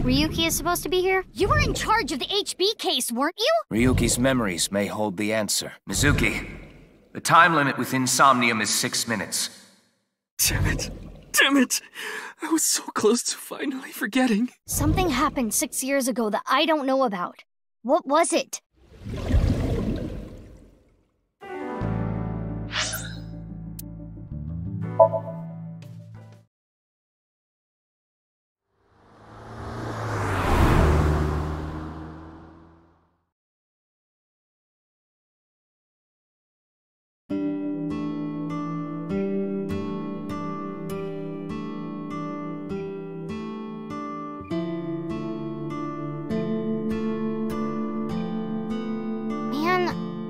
Ryuki is supposed to be here? You were in charge of the HB case, weren't you? Ryuki's memories may hold the answer. Mizuki, the time limit within SOMNIUM is 6 minutes. Damn it. Damn it! I was so close to finally forgetting. Something happened 6 years ago that I don't know about. What was it?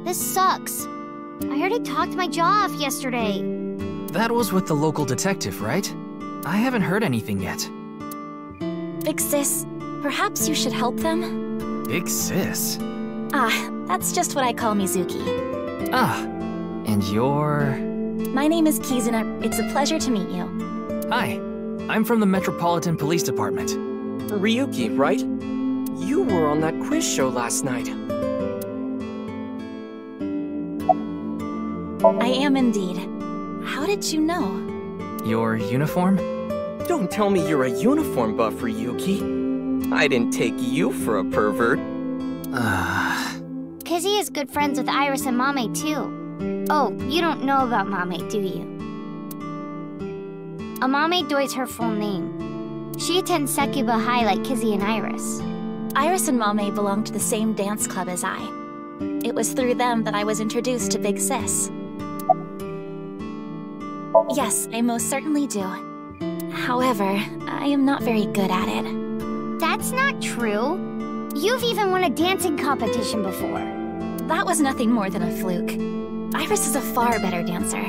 This sucks. I already talked my jaw off yesterday. That was with the local detective, right? I haven't heard anything yet. Big sis, perhaps you should help them? Big sis? Ah, that's just what I call Mizuki. Ah, and you're... My name is Kizuna. It's a pleasure to meet you. Hi, I'm from the Metropolitan Police Department. Ryuki, right? You were on that quiz show last night. I am indeed. How did you know? Your uniform? Don't tell me you're a uniform buff, Ryuki. I didn't take you for a pervert. Kizzy is good friends with Iris and Mame too. Oh, you don't know about Mame, do you? Amame Doi's her full name. She attends Sekuba High like Kizzy and Iris. Iris and Mame belong to the same dance club as I. It was through them that I was introduced to Big Sis. Yes, I most certainly do. However, I am not very good at it. That's not true. You've even won a dancing competition before. That was nothing more than a fluke. Iris is a far better dancer.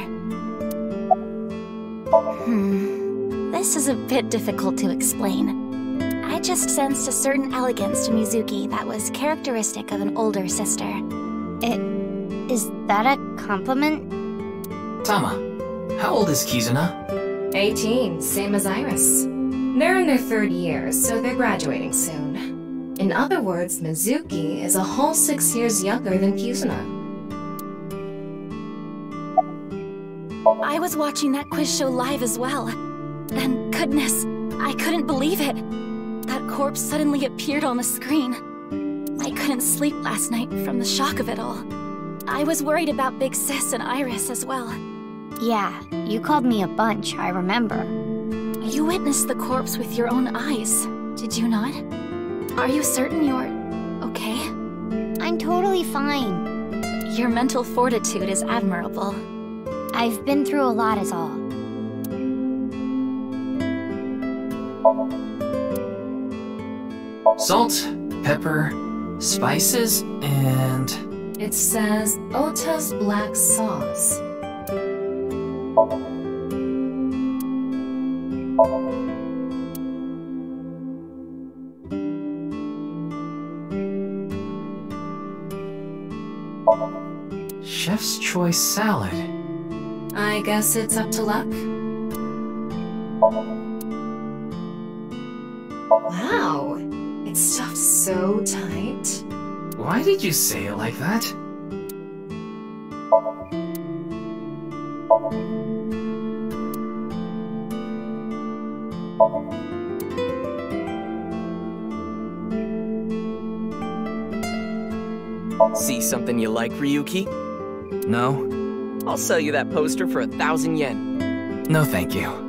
This is a bit difficult to explain. I just sensed a certain elegance to Mizuki that was characteristic of an older sister. Is that a compliment? Tama, how old is Kizuna? 18, same as Iris. They're in their 3rd year, so they're graduating soon. In other words, Mizuki is a whole 6 years younger than Kizuna. I was watching that quiz show live as well. And goodness, I couldn't believe it. That corpse suddenly appeared on the screen. I couldn't sleep last night from the shock of it all. I was worried about Big Sis and Iris as well. Yeah, you called me a bunch, I remember. You witnessed the corpse with your own eyes, did you not? Are you certain you're okay? I'm totally fine. Your mental fortitude is admirable. I've been through a lot is all. Salt, pepper, spices, and... It says Ota's black sauce. Chef's choice salad. I guess it's up to luck. Wow, it's stuffed so tight. Why did you say it like that? See something you like, Ryuki? No. I'll sell you that poster for 1,000 yen. No, thank you.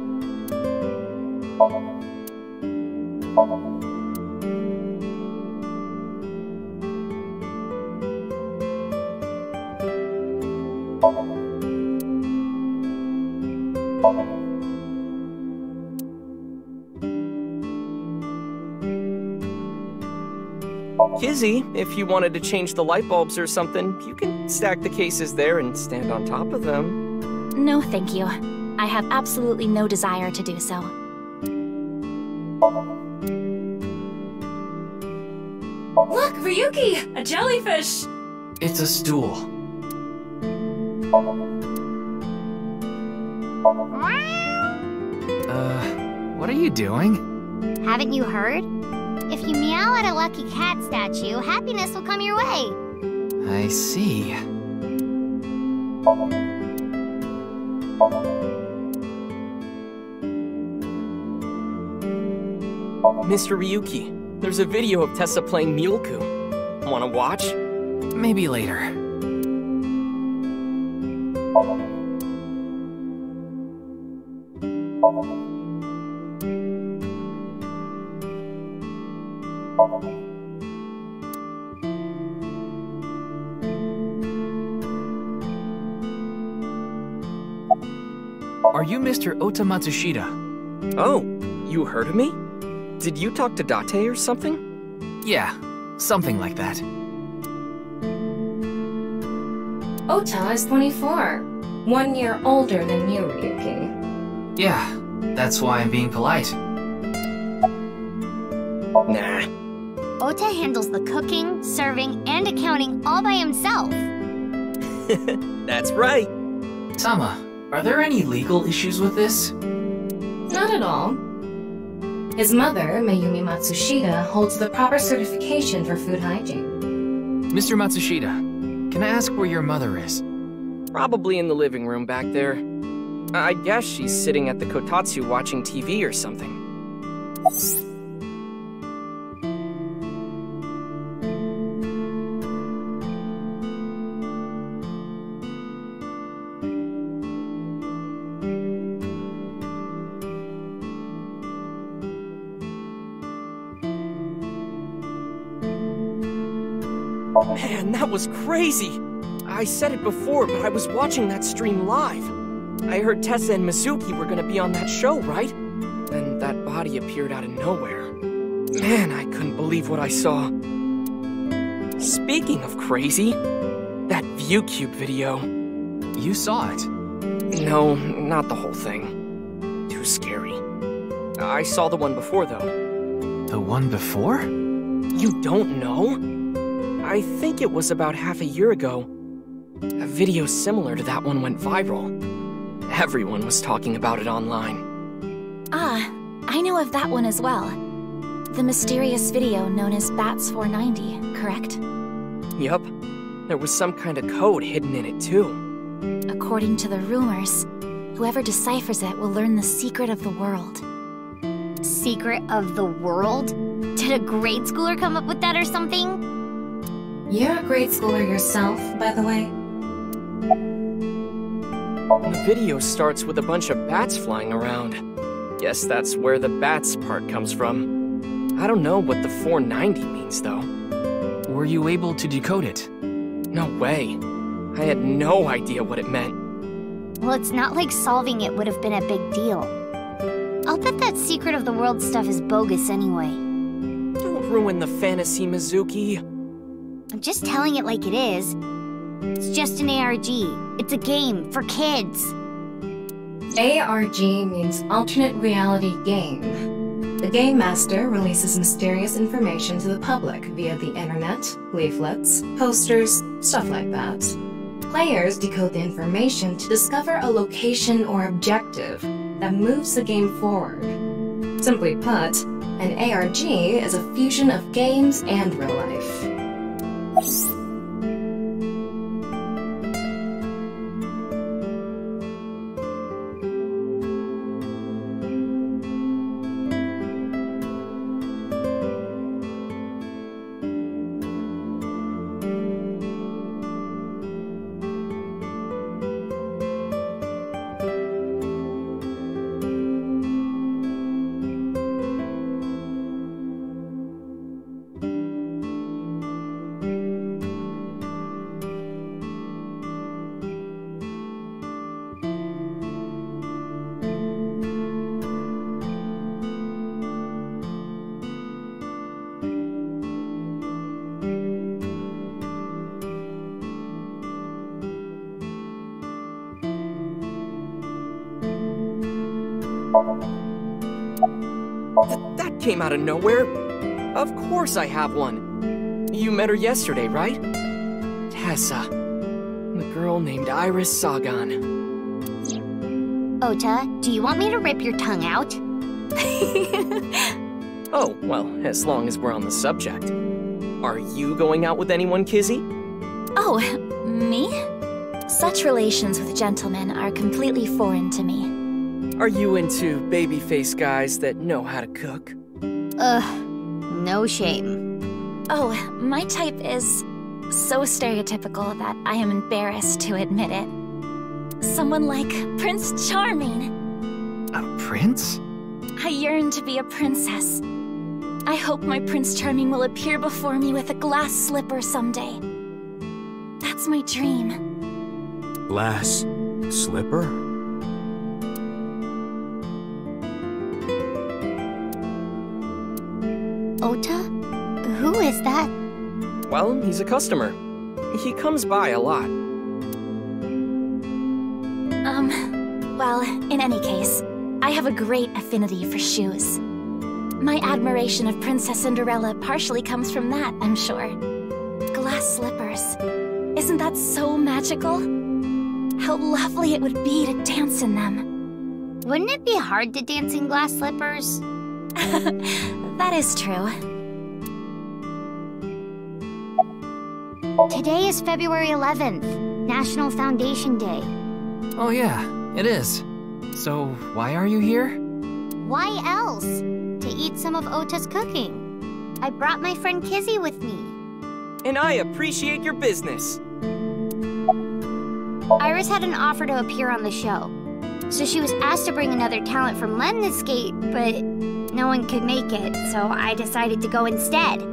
Kizzy, if you wanted to change the light bulbs or something, you can stack the cases there and stand on top of them. No, thank you. I have absolutely no desire to do so. Look, Ryuki! A jellyfish! It's a stool. Wow. What are you doing? Haven't you heard? If you meow at a lucky cat statue, happiness will come your way. I see. Mr. Ryuki, there's a video of Tessa playing Mulku. Wanna watch? Maybe later. Are you Mr. Ota Matsushita? Oh, you heard of me? Did you talk to Date or something? Yeah, something like that. Ota is 24, 1 year older than you, Ryuki. Yeah, that's why I'm being polite. Nah. Ota handles the cooking, serving, and accounting all by himself. That's right. Tama, are there any legal issues with this? Not at all. His mother, Mayumi Matsushita, holds the proper certification for food hygiene. Mr. Matsushita, can I ask where your mother is? Probably in the living room back there. I guess she's sitting at the kotatsu watching TV or something. Man, that was crazy! I said it before, but I was watching that stream live. I heard Tessa and Mizuki were gonna be on that show, right? Then that body appeared out of nowhere. Man, I couldn't believe what I saw. Speaking of crazy, that ViewCube video. You saw it. No, not the whole thing. Too scary. I saw the one before, though. The one before? You don't know? I think it was about half a year ago. A video similar to that one went viral. Everyone was talking about it online. Ah, I know of that one as well. The mysterious video known as Bats 490, correct? Yup. There was some kind of code hidden in it, too. According to the rumors, whoever deciphers it will learn the secret of the world. Secret of the world? Did a grade schooler come up with that or something? You're a grade schooler yourself, by the way. The video starts with a bunch of bats flying around. Guess that's where the bats part comes from. I don't know what the 490 means, though. Were you able to decode it? No way. I had no idea what it meant. Well, it's not like solving it would have been a big deal. I'll bet that secret of the world stuff is bogus anyway. Don't ruin the fantasy, Mizuki. I'm just telling it like it is. It's just an ARG. It's a game for kids. ARG means Alternate Reality Game. The Game Master releases mysterious information to the public via the internet, leaflets, posters, stuff like that. Players decode the information to discover a location or objective that moves the game forward. Simply put, an ARG is a fusion of games and real life. That came out of nowhere. Of course I have one. You met her yesterday, right? Tessa. The girl named Iris Sagan. Ota, do you want me to rip your tongue out? Oh, well, as long as we're on the subject. Are you going out with anyone, Kizzy? Oh, me? Such relations with gentlemen are completely foreign to me. Are you into baby-faced guys that know how to cook? Ugh, no shame. Oh, my type is so stereotypical that I am embarrassed to admit it. Someone like Prince Charming. A prince? I yearn to be a princess. I hope my Prince Charming will appear before me with a glass slipper someday. That's my dream. Glass slipper? Ota? Who is that? Well, he's a customer. He comes by a lot. Well, in any case, I have a great affinity for shoes. My admiration of Princess Cinderella partially comes from that, I'm sure. Glass slippers. Isn't that so magical? How lovely it would be to dance in them. Wouldn't it be hard to dance in glass slippers? That is true. Today is February 11th, National Foundation Day. Oh yeah, it is. So, why are you here? Why else? To eat some of Ota's cooking. I brought my friend Kizzy with me. And I appreciate your business. Iris had an offer to appear on the show. So she was asked to bring another talent from Lemniscate, but no one could make it, so I decided to go instead.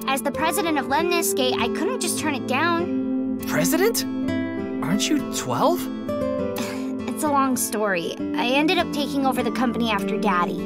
As the president of Lemniscate, I couldn't just turn it down. President? Aren't you 12? It's a long story. I ended up taking over the company after Daddy.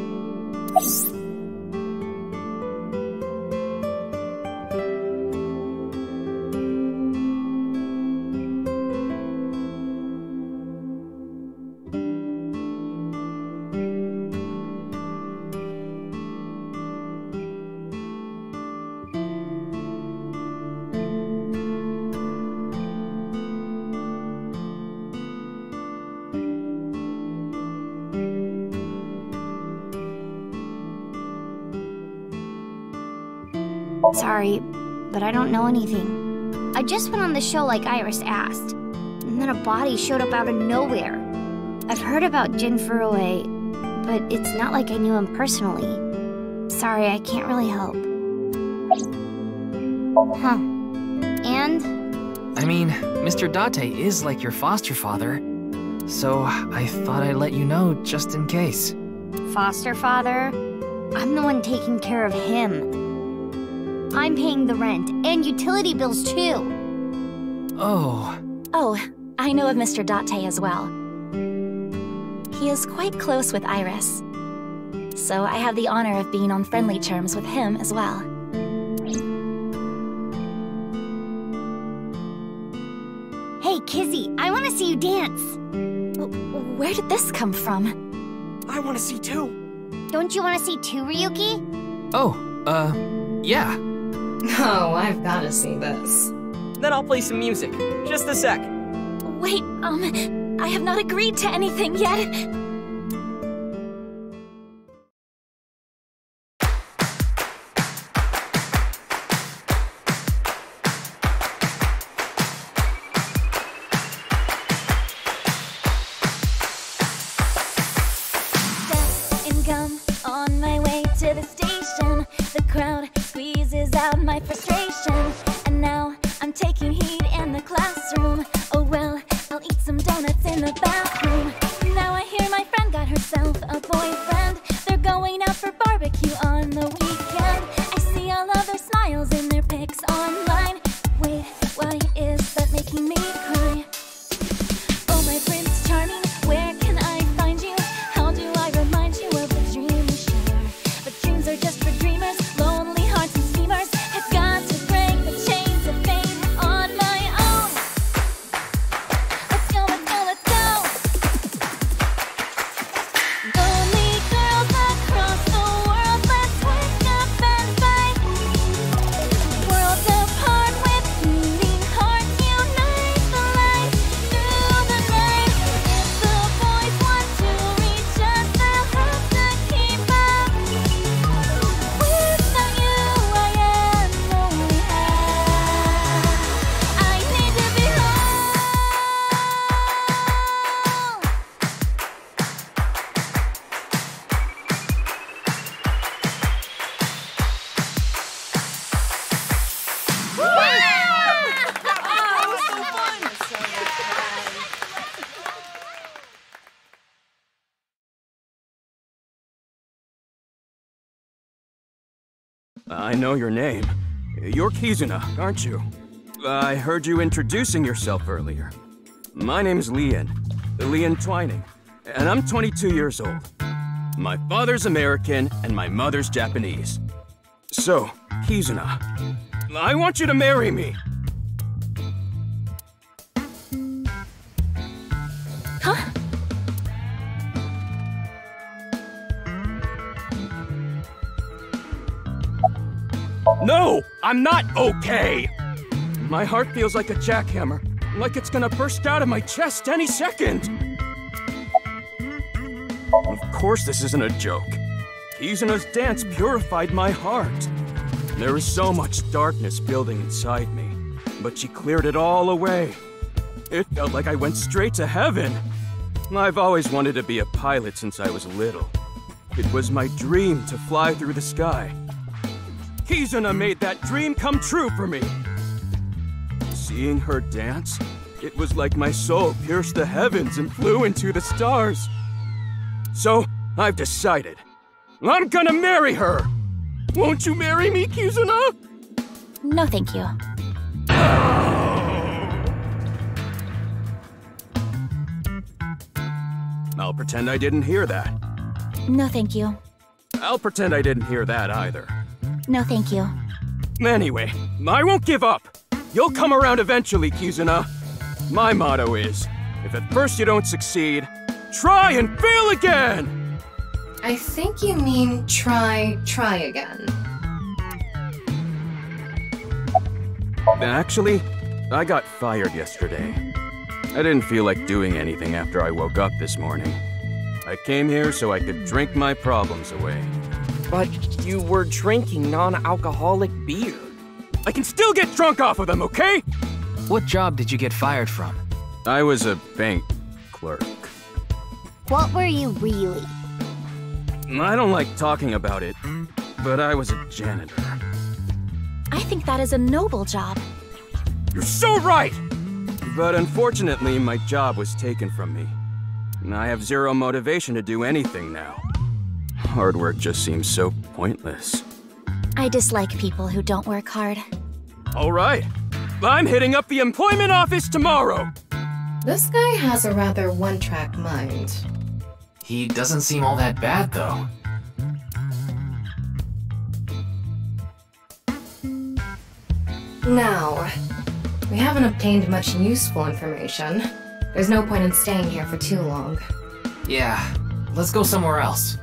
Sorry, but I don't know anything. I just went on the show like Iris asked, and then a body showed up out of nowhere. I've heard about Jin Furue, but it's not like I knew him personally. Sorry, I can't really help. Huh. And? I mean, Mr. Date is like your foster father, so I thought I'd let you know just in case. Foster father? I'm the one taking care of him. I'm paying the rent and utility bills too. Oh. Oh, I know of Mr. Date as well. He is quite close with Iris, so I have the honor of being on friendly terms with him as well. Hey, Kizzy, I want to see you dance. Where did this come from? I want to see too. Don't you want to see too, Ryuki? Oh, yeah. Oh, I've gotta see this. Then I'll play some music. Just a sec. Wait, I have not agreed to anything yet. Dust and gum on my way to the station. The crowd squeezes out my frustration, and now I'm taking heat in the classroom. Oh well, I'll eat some donuts in the bathroom. Now I hear my friend got herself a boyfriend. They're going out for barbecue on the weekend. I see all of their smiles in their pics online. Wait, why is that making me cry? Oh my Prince Charming, where can I find you? How do I remind you of the dream we share? But dreams are just for dreamers, lonely hearts and schemers. I've got to break the chains of fate on my own. Let's go, let's go, let's go. I know your name. You're Kizuna, aren't you? I heard you introducing yourself earlier. My name's Leon Twining, and I'm 22 years old. My father's American, and my mother's Japanese. So, Kizuna, I want you to marry me. Huh? No, I'm not okay. My heart feels like a jackhammer, like it's gonna burst out of my chest any second. Of course this isn't a joke. Kizuna's dance purified my heart. There was so much darkness building inside me, but she cleared it all away. It felt like I went straight to heaven. I've always wanted to be a pilot since I was little. It was my dream to fly through the sky. Kizuna made that dream come true for me. Seeing her dance, it was like my soul pierced the heavens and flew into the stars. So, I've decided. I'm gonna marry her! Won't you marry me, Kizuna? No, thank you. I'll pretend I didn't hear that. No, thank you. I'll pretend I didn't hear that either. No, thank you. Anyway, I won't give up. You'll come around eventually, Kizuna. My motto is, if at first you don't succeed, try and fail again! I think you mean try again. Actually, I got fired yesterday. I didn't feel like doing anything after I woke up this morning. I came here so I could drink my problems away. But you were drinking non-alcoholic beer. I can still get drunk off of them, okay? What job did you get fired from? I was a bank clerk. What were you really? I don't like talking about it, but I was a janitor. I think that is a noble job. You're so right! But unfortunately, my job was taken from me. I have zero motivation to do anything now. Hard work just seems so pointless. I dislike people who don't work hard. All right. I'm hitting up the employment office tomorrow! This guy has a rather one-track mind. He doesn't seem all that bad, though. Now, we haven't obtained much useful information. There's no point in staying here for too long. Yeah, let's go somewhere else.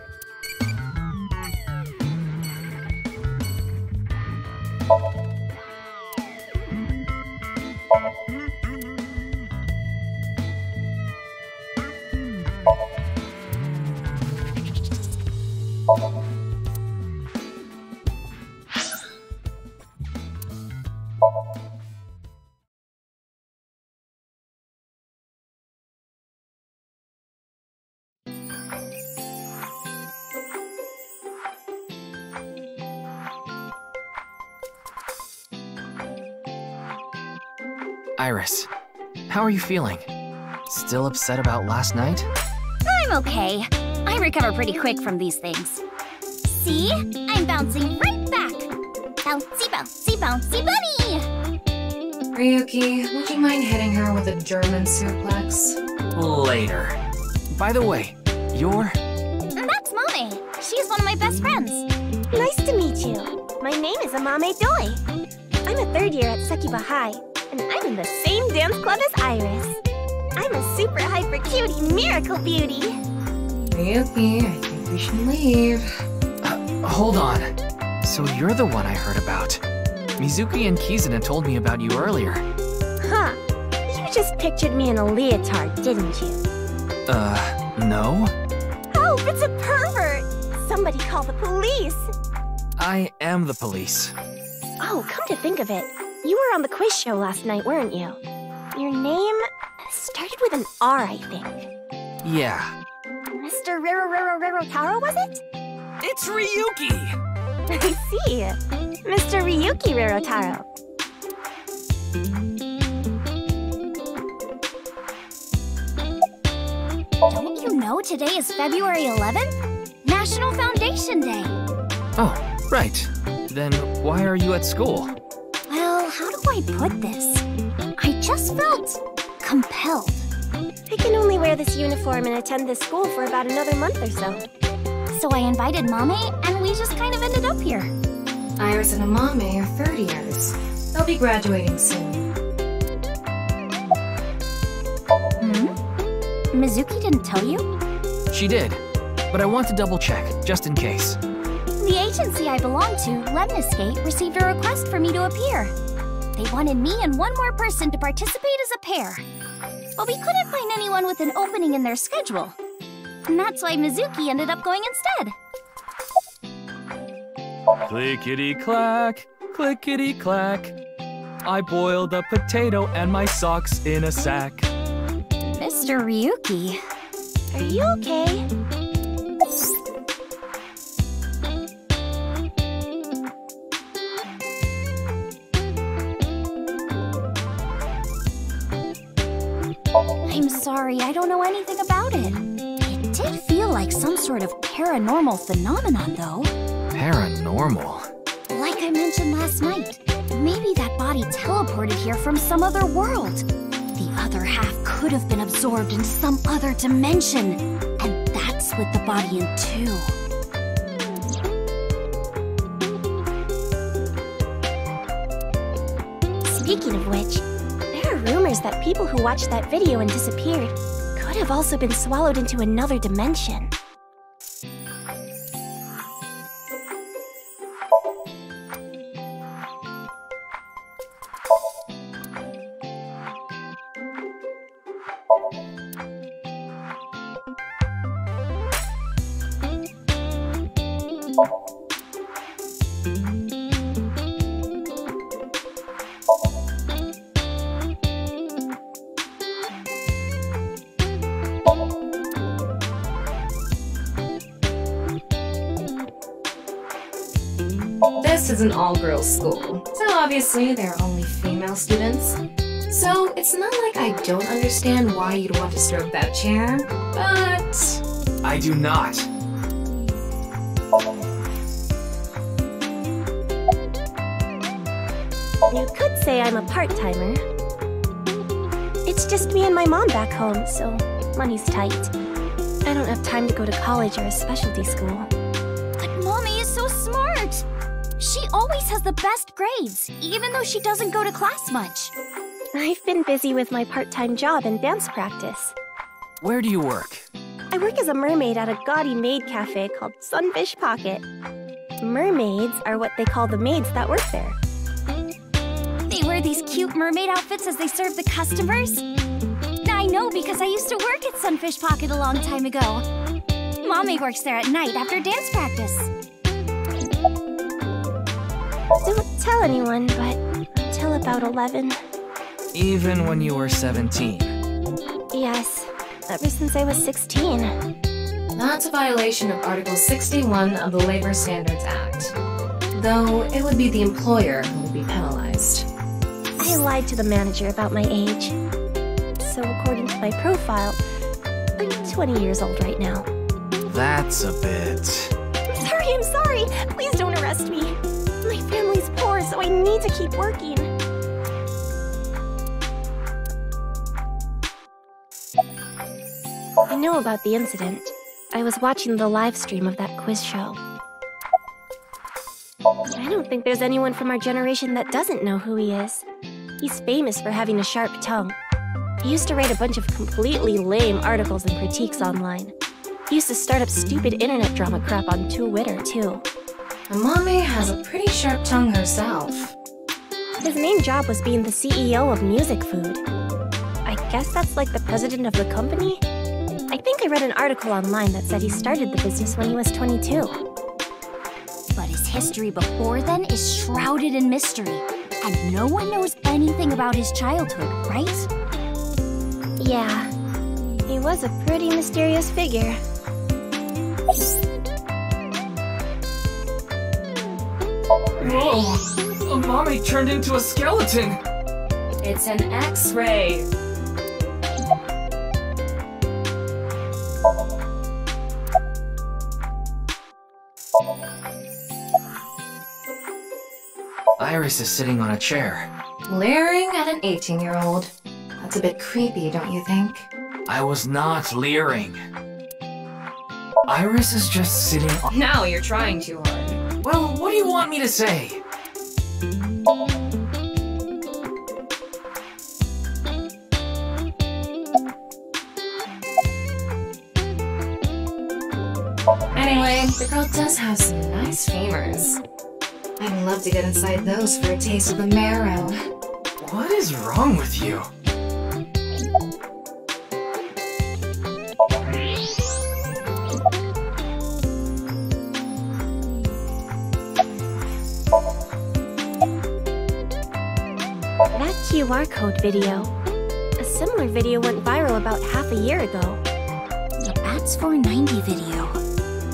Iris, how are you feeling? Still upset about last night? I'm okay. I recover pretty quick from these things. See? I'm bouncing right back. Bouncy, bouncy, bouncy bunny! Ryuki, would you mind hitting her with a German suplex? Later. By the way, you're... That's Mame. She's one of my best friends. Nice to meet you. My name is Amame Doi. I'm a third year at Sekiba High, and I'm in the same dance club as Iris. I'm a super hyper cutie miracle beauty. Ryuki, I think we should leave. Hold on. So you're the one I heard about. Mizuki and Kizuna told me about you earlier. Huh. You just pictured me in a leotard, didn't you? No? Oh, it's a pervert! Somebody call the police! I am the police. Oh, come to think of it, you were on the quiz show last night, weren't you? Your name started with an R, I think. Yeah. Mr. Rero Taro, was it? It's Ryuki! I see. Mr. Ryuki Rerotaro. Don't you know today is February 11th? National Foundation Day. Oh, right. Then why are you at school? Well, how do I put this? I just felt compelled. I can only wear this uniform and attend this school for about another month or so. So I invited Mame, and we just kind of ended up here. Iris and Amame are third years. They'll be graduating soon. Mizuki didn't tell you? She did, but I want to double check, just in case. The agency I belong to, Lemniscape, received a request for me to appear. They wanted me and one more person to participate as a pair. But we couldn't find anyone with an opening in their schedule. And that's why Mizuki ended up going instead. Clickety-clack, clickety-clack. I boiled a potato and my socks in a sack. Mr. Ryuki. Are you okay? I'm sorry, I don't know anything about it. It did feel like some sort of paranormal phenomenon, though. Paranormal? Like I mentioned last night, maybe that body teleported here from some other world. The other half could have been absorbed in some other dimension, and that split the body in two. Speaking of which, there are rumors that people who watched that video and disappeared could have also been swallowed into another dimension. This is an all-girls school, so obviously there are only female students. So it's not like I don't understand why you'd want to stroke that chair, but... I do not. You could say I'm a part-timer. It's just me and my mom back home, so money's tight. I don't have time to go to college or a specialty school. But Mommy is so smart! She always has the best grades, even though she doesn't go to class much. I've been busy with my part-time job and dance practice. Where do you work? I work as a mermaid at a gaudy maid cafe called Sunfish Pocket. Mermaids are what they call the maids that work there. They wear these cute mermaid outfits as they serve the customers? I know because I used to work at Sunfish Pocket a long time ago. Mommy works there at night after dance practice. Don't tell anyone, but until about 11. Even when you were 17? Yes, ever since I was 16. That's a violation of Article 61 of the Labor Standards Act. Though it would be the employer who would be penalized. I lied to the manager about my age. So according to my profile, I'm 20 years old right now. That's a bit... I'm sorry! Please don't arrest me! My family's poor, so I need to keep working. I know about the incident. I was watching the live stream of that quiz show. I don't think there's anyone from our generation that doesn't know who he is. He's famous for having a sharp tongue. He used to write a bunch of completely lame articles and critiques online. He used to start up stupid internet drama crap on Twitter, too. Amame has a pretty sharp tongue herself. His main job was being the CEO of Music Food. I guess that's like the president of the company? I think I read an article online that said he started the business when he was 22. But his history before then is shrouded in mystery, and no one knows anything about his childhood, right? Yeah, he was a pretty mysterious figure. Whoa! Amame turned into a skeleton! It's an X-ray. Iris is sitting on a chair. Leering at an 18-year-old. That's a bit creepy, don't you think? I was not leering. Iris is just sitting on— Now you're trying too hard. Well, what do you want me to say? Anyway, the girl does have some nice femurs. I'd love to get inside those for a taste of the marrow. What is wrong with you? That QR code video. A similar video went viral about half a year ago. The Bats 490 video.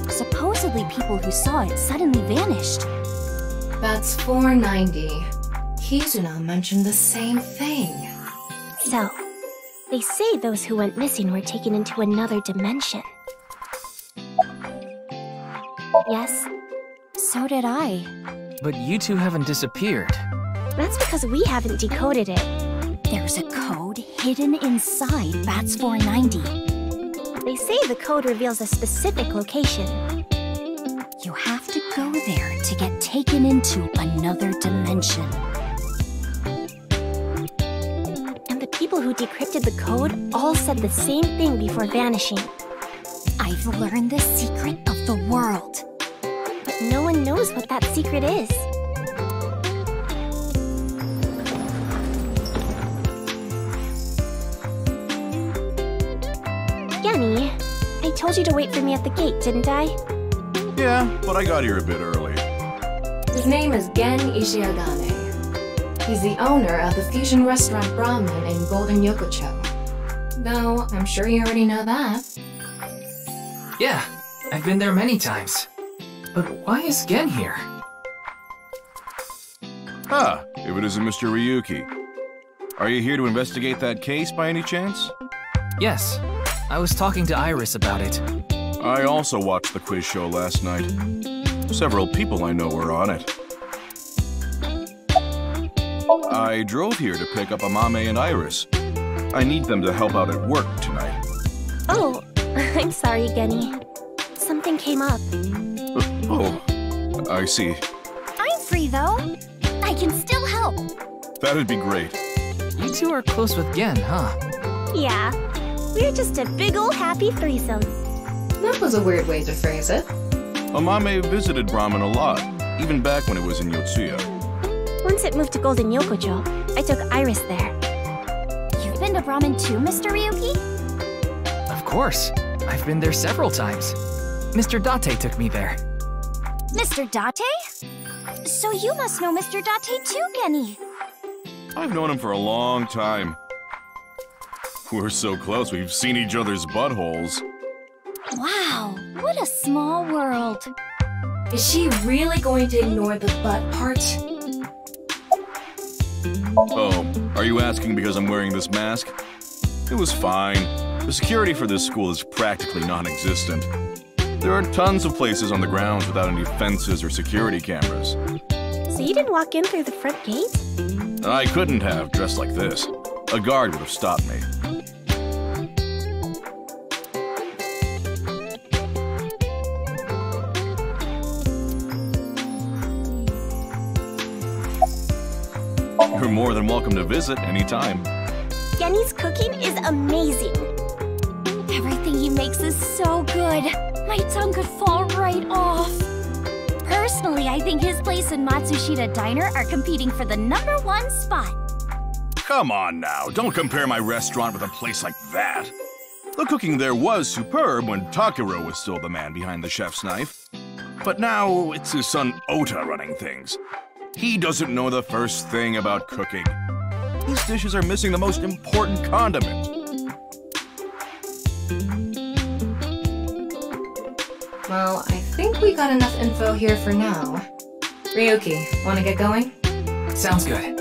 Supposedly people who saw it suddenly vanished. That's 490. Kizuna mentioned the same thing. So, they say those who went missing were taken into another dimension. Yes, So did I. But you two haven't disappeared. that's because we haven't decoded it. There's a code hidden inside Bats 490. They say the code reveals a specific location. You have to go there to get taken into another dimension. And the people who decrypted the code all said the same thing before vanishing. I've learned the secret of the world. But no one knows what that secret is. Genny, I told you to wait for me at the gate, didn't I? Yeah, but I got here a bit early. His name is Gen Ishiagane. He's the owner of the fusion restaurant Brahmin in Golden Yokocho. Though, I'm sure you already know that. Yeah, I've been there many times. But why is Gen here? Ah, if it isn't Mr. Ryuki. Are you here to investigate that case by any chance? Yes, I was talking to Iris about it. I also watched the quiz show last night. Several people I know were on it. I drove here to pick up Amame and Iris. I need them to help out at work tonight. Oh, I'm sorry, Genny. Something came up. Oh, I see. I'm free though. I can still help. That'd be great. You two are close with Gen, huh? Yeah, we're just a big ol' happy threesome. That was a weird way to phrase it. Amame visited Brahmin a lot, even back when it was in Yotsuya. Once it moved to Golden Yokocho, I took Iris there. You've been to Brahmin too, Mr. Ryuki? Of course. I've been there several times. Mr. Date took me there. Mr. Date? So you must know Mr. Date too, Genny. I've known him for a long time. We're so close, we've seen each other's buttholes. Wow, what a small world. Is she really going to ignore the butt part? Oh, are you asking because I'm wearing this mask? It was fine. The security for this school is practically non-existent. There are tons of places on the grounds without any fences or security cameras. So you didn't walk in through the front gate? I couldn't have, dressed like this. A guard would have stopped me. You're more than welcome to visit anytime. Genny's cooking is amazing. Everything he makes is so good. My tongue could fall right off. Personally, I think his place and Matsushita Diner are competing for the #1 spot. Come on now, don't compare my restaurant with a place like that. The cooking there was superb when Takiro was still the man behind the chef's knife. But now it's his son Ota running things. He doesn't know the first thing about cooking. His dishes are missing the most important condiment. Well, I think we got enough info here for now. Ryuki, wanna get going? Sounds good.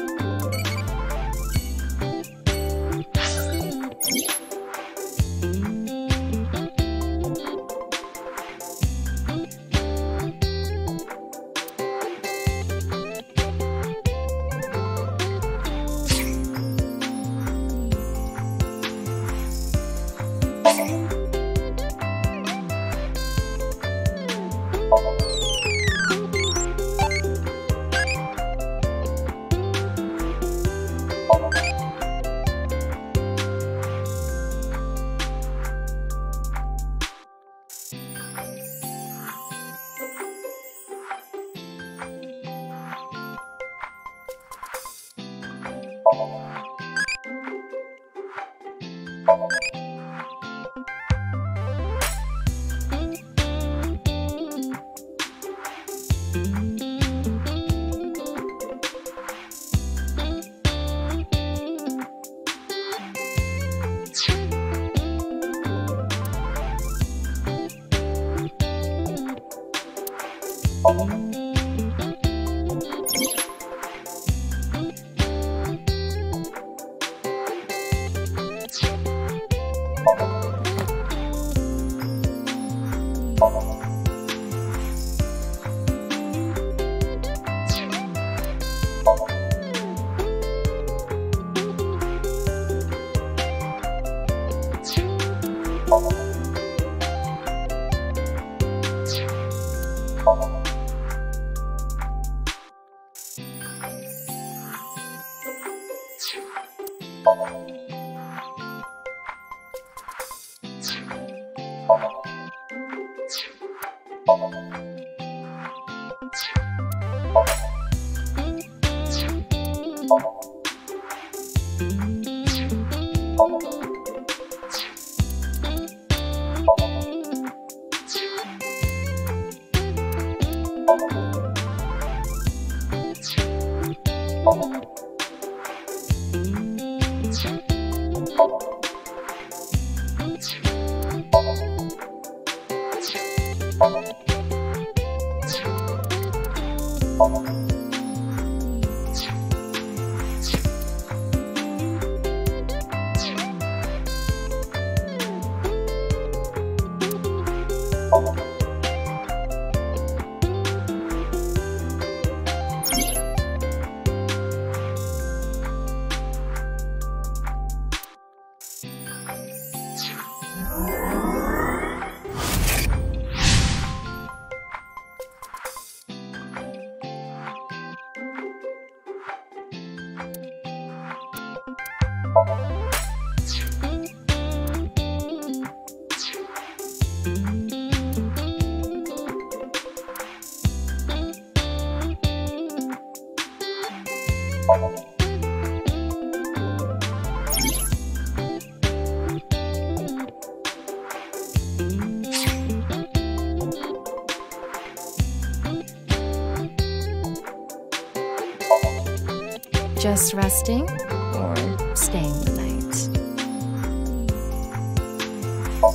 Just resting or staying the night?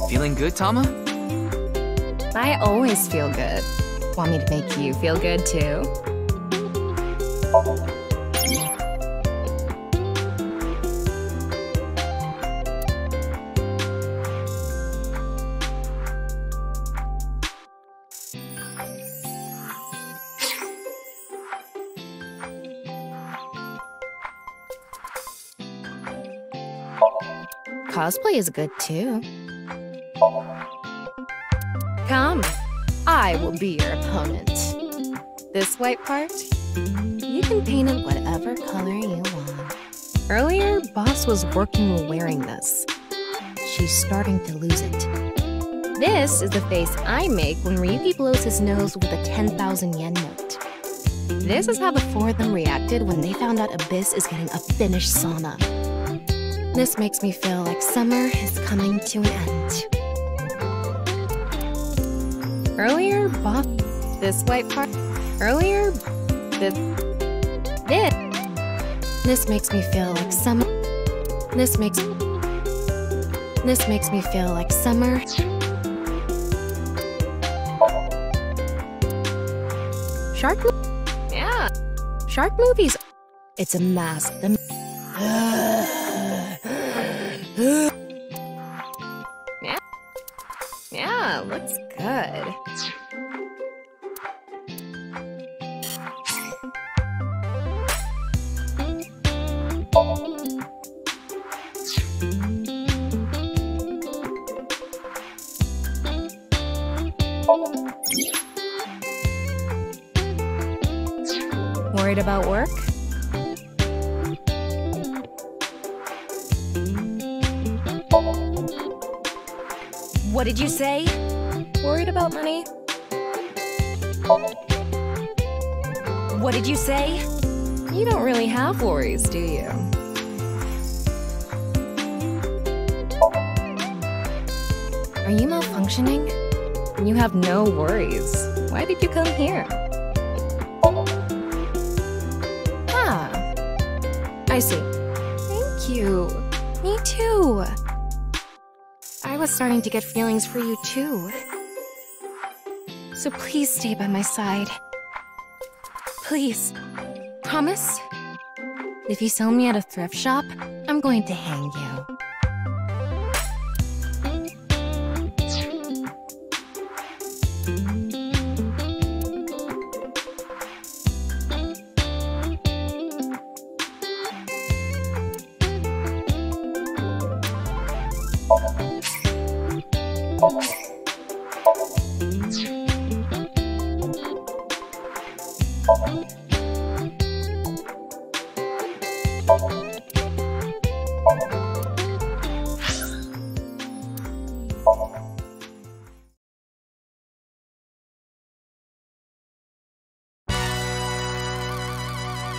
Feeling good, Tama? I always feel good. Want me to make you feel good too? Cosplay is good too. Come, I will be your opponent. This white part, you can paint it whatever color you want. Earlier, Boss was working while wearing this. She's starting to lose it. This is the face I make when Ryuki blows his nose with a 10,000 yen note. This is how the four of them reacted when they found out Abyss is getting a finished sauna. This makes me feel like summer is coming to an end. Earlier, Boss, this white part. Earlier, this makes me feel like summer. This makes me feel like summer. Yeah. Shark movies. It's a mask. Yeah, looks good. Worried about work? What did you say? Worried about money? What did you say? You don't really have worries, do you? Are you malfunctioning? You have no worries. Why did you come here? Ah, I see. Thank you. Me too. I was starting to get feelings for you too. So please stay by my side. Please. Promise? If you sell me at a thrift shop, I'm going to hang you.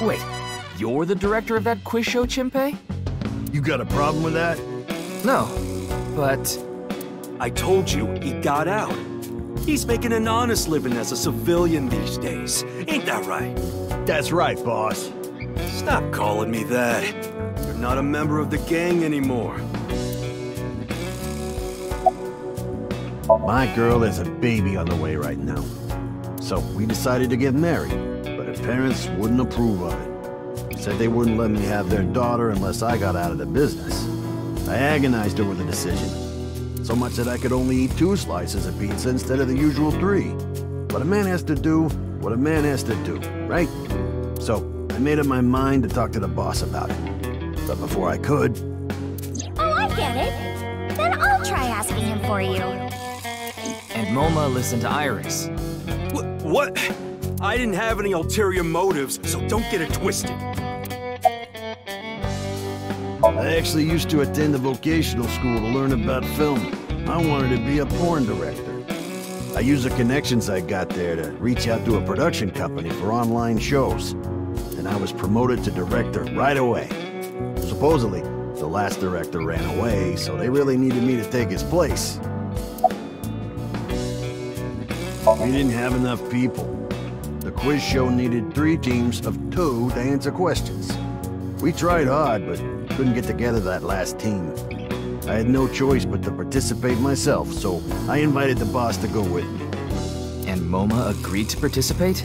Wait, you're the director of that quiz show, Chimpei? You got a problem with that? No, but... I told you, he got out. He's making an honest living as a civilian these days. Ain't that right? That's right, boss. Stop calling me that. You're not a member of the gang anymore. My girl has a baby on the way right now. So we decided to get married, but her parents wouldn't approve of it. Said they wouldn't let me have their daughter unless I got out of the business. I agonized over the decision. So much that I could only eat 2 slices of pizza instead of the usual 3. But a man has to do what a man has to do, right? So I made up my mind to talk to the boss about it. But before I could... Oh, I get it. Then I'll try asking him for you. And Moma listened to Iris. What? I didn't have any ulterior motives, so don't get it twisted. I actually used to attend a vocational school to learn about film. I wanted to be a porn director. I used the connections I got there to reach out to a production company for online shows. And I was promoted to director right away. Supposedly, the last director ran away, so they really needed me to take his place. We didn't have enough people. The quiz show needed 3 teams of 2 to answer questions. We tried hard, but couldn't get together that last team. I had no choice but to participate myself, so I invited the boss to go with me. And Moma agreed to participate?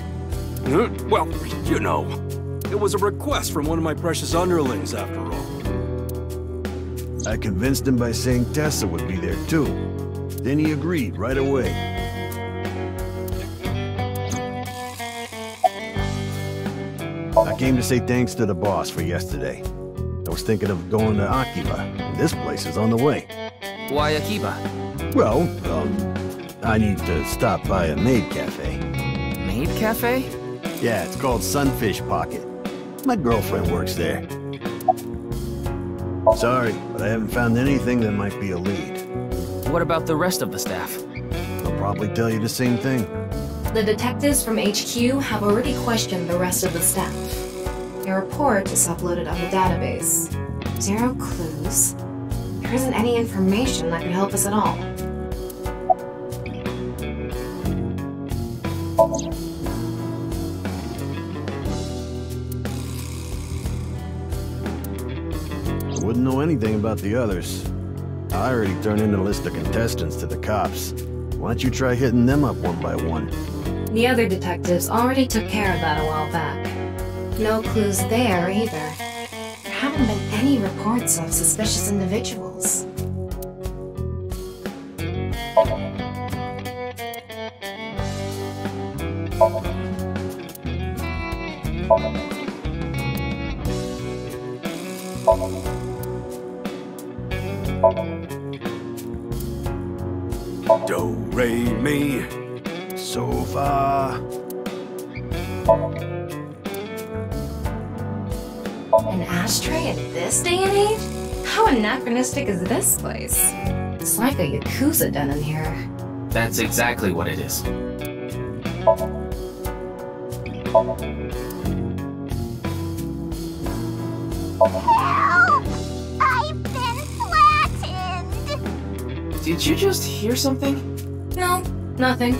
Well, you know, it was a request from one of my precious underlings, after all. I convinced him by saying Tessa would be there too. Then he agreed right away. I came to say thanks to the boss for yesterday. I was thinking of going to Akiba, and this place is on the way. Why Akiba? Well, I need to stop by a maid cafe. Maid cafe? Yeah, it's called Sunfish Pocket. My girlfriend works there. Sorry, but I haven't found anything that might be a lead. What about the rest of the staff? I'll probably tell you the same thing. The detectives from HQ have already questioned the rest of the staff. Their report is uploaded on the database. 0 clues. There isn't any information that could help us at all. I wouldn't know anything about the others. I already turned in a list of contestants to the cops. Why don't you try hitting them up one by one? The other detectives already took care of that a while back. No clues there either. There haven't been any reports of suspicious individuals. Do, re, mi. So far. An ashtray in this day and age? How anachronistic is this place? It's like a Yakuza den in here. That's exactly what it is. Help! I've been flattened! Did you just hear something? No, nothing.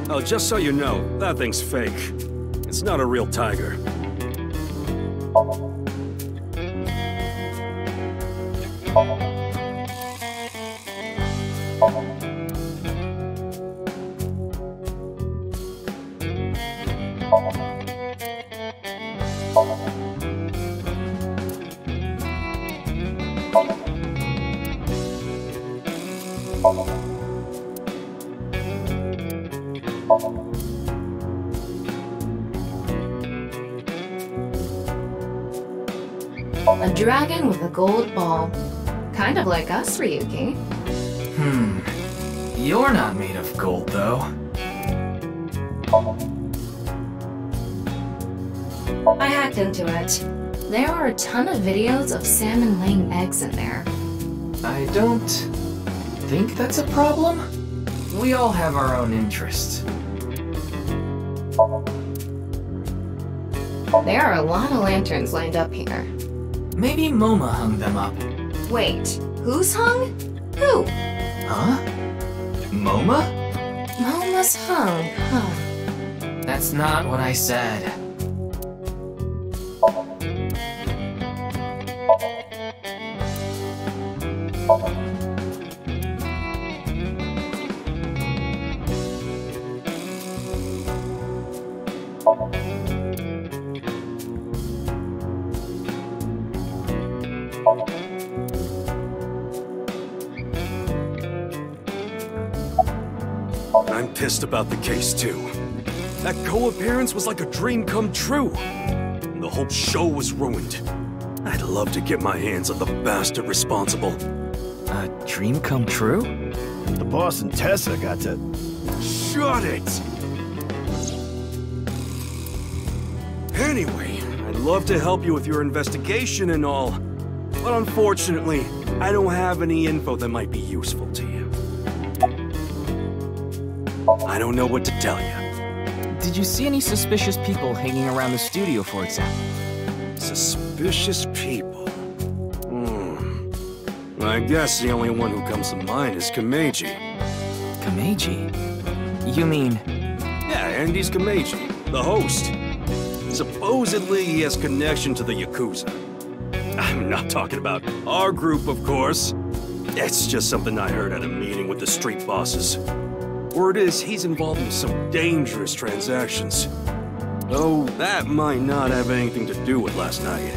Oh, just so you know, that thing's fake. It's not a real tiger. A dragon with a gold ball. Kind of like us, Ryuki. You're not made of gold, though. I hacked into it. There are a ton of videos of salmon laying eggs in there. I don't think that's a problem. We all have our own interests. There are a lot of lanterns lined up here. Maybe Moma hung them up. Wait, who's hung? Who? Huh? Moma? Moma's hung, huh? That's not what I said. I'm pissed about the case, too. That co-appearance was like a dream come true. And the whole show was ruined. I'd love to get my hands on the bastard responsible. A dream come true? The boss and Tessa got to... Shut it! Anyway, I'd love to help you with your investigation and all. But unfortunately, I don't have any info that might be useful to you. I don't know what to tell you. Did you see any suspicious people hanging around the studio, for example? Suspicious people? I guess the only one who comes to mind is Kameji. Kameji? You mean... Yeah, Andy's Kameji, the host. Supposedly he has connection to the Yakuza. I'm not talking about our group, of course. It's just something I heard at a meeting with the street bosses. Word is he's involved in some dangerous transactions. Though that might not have anything to do with last night.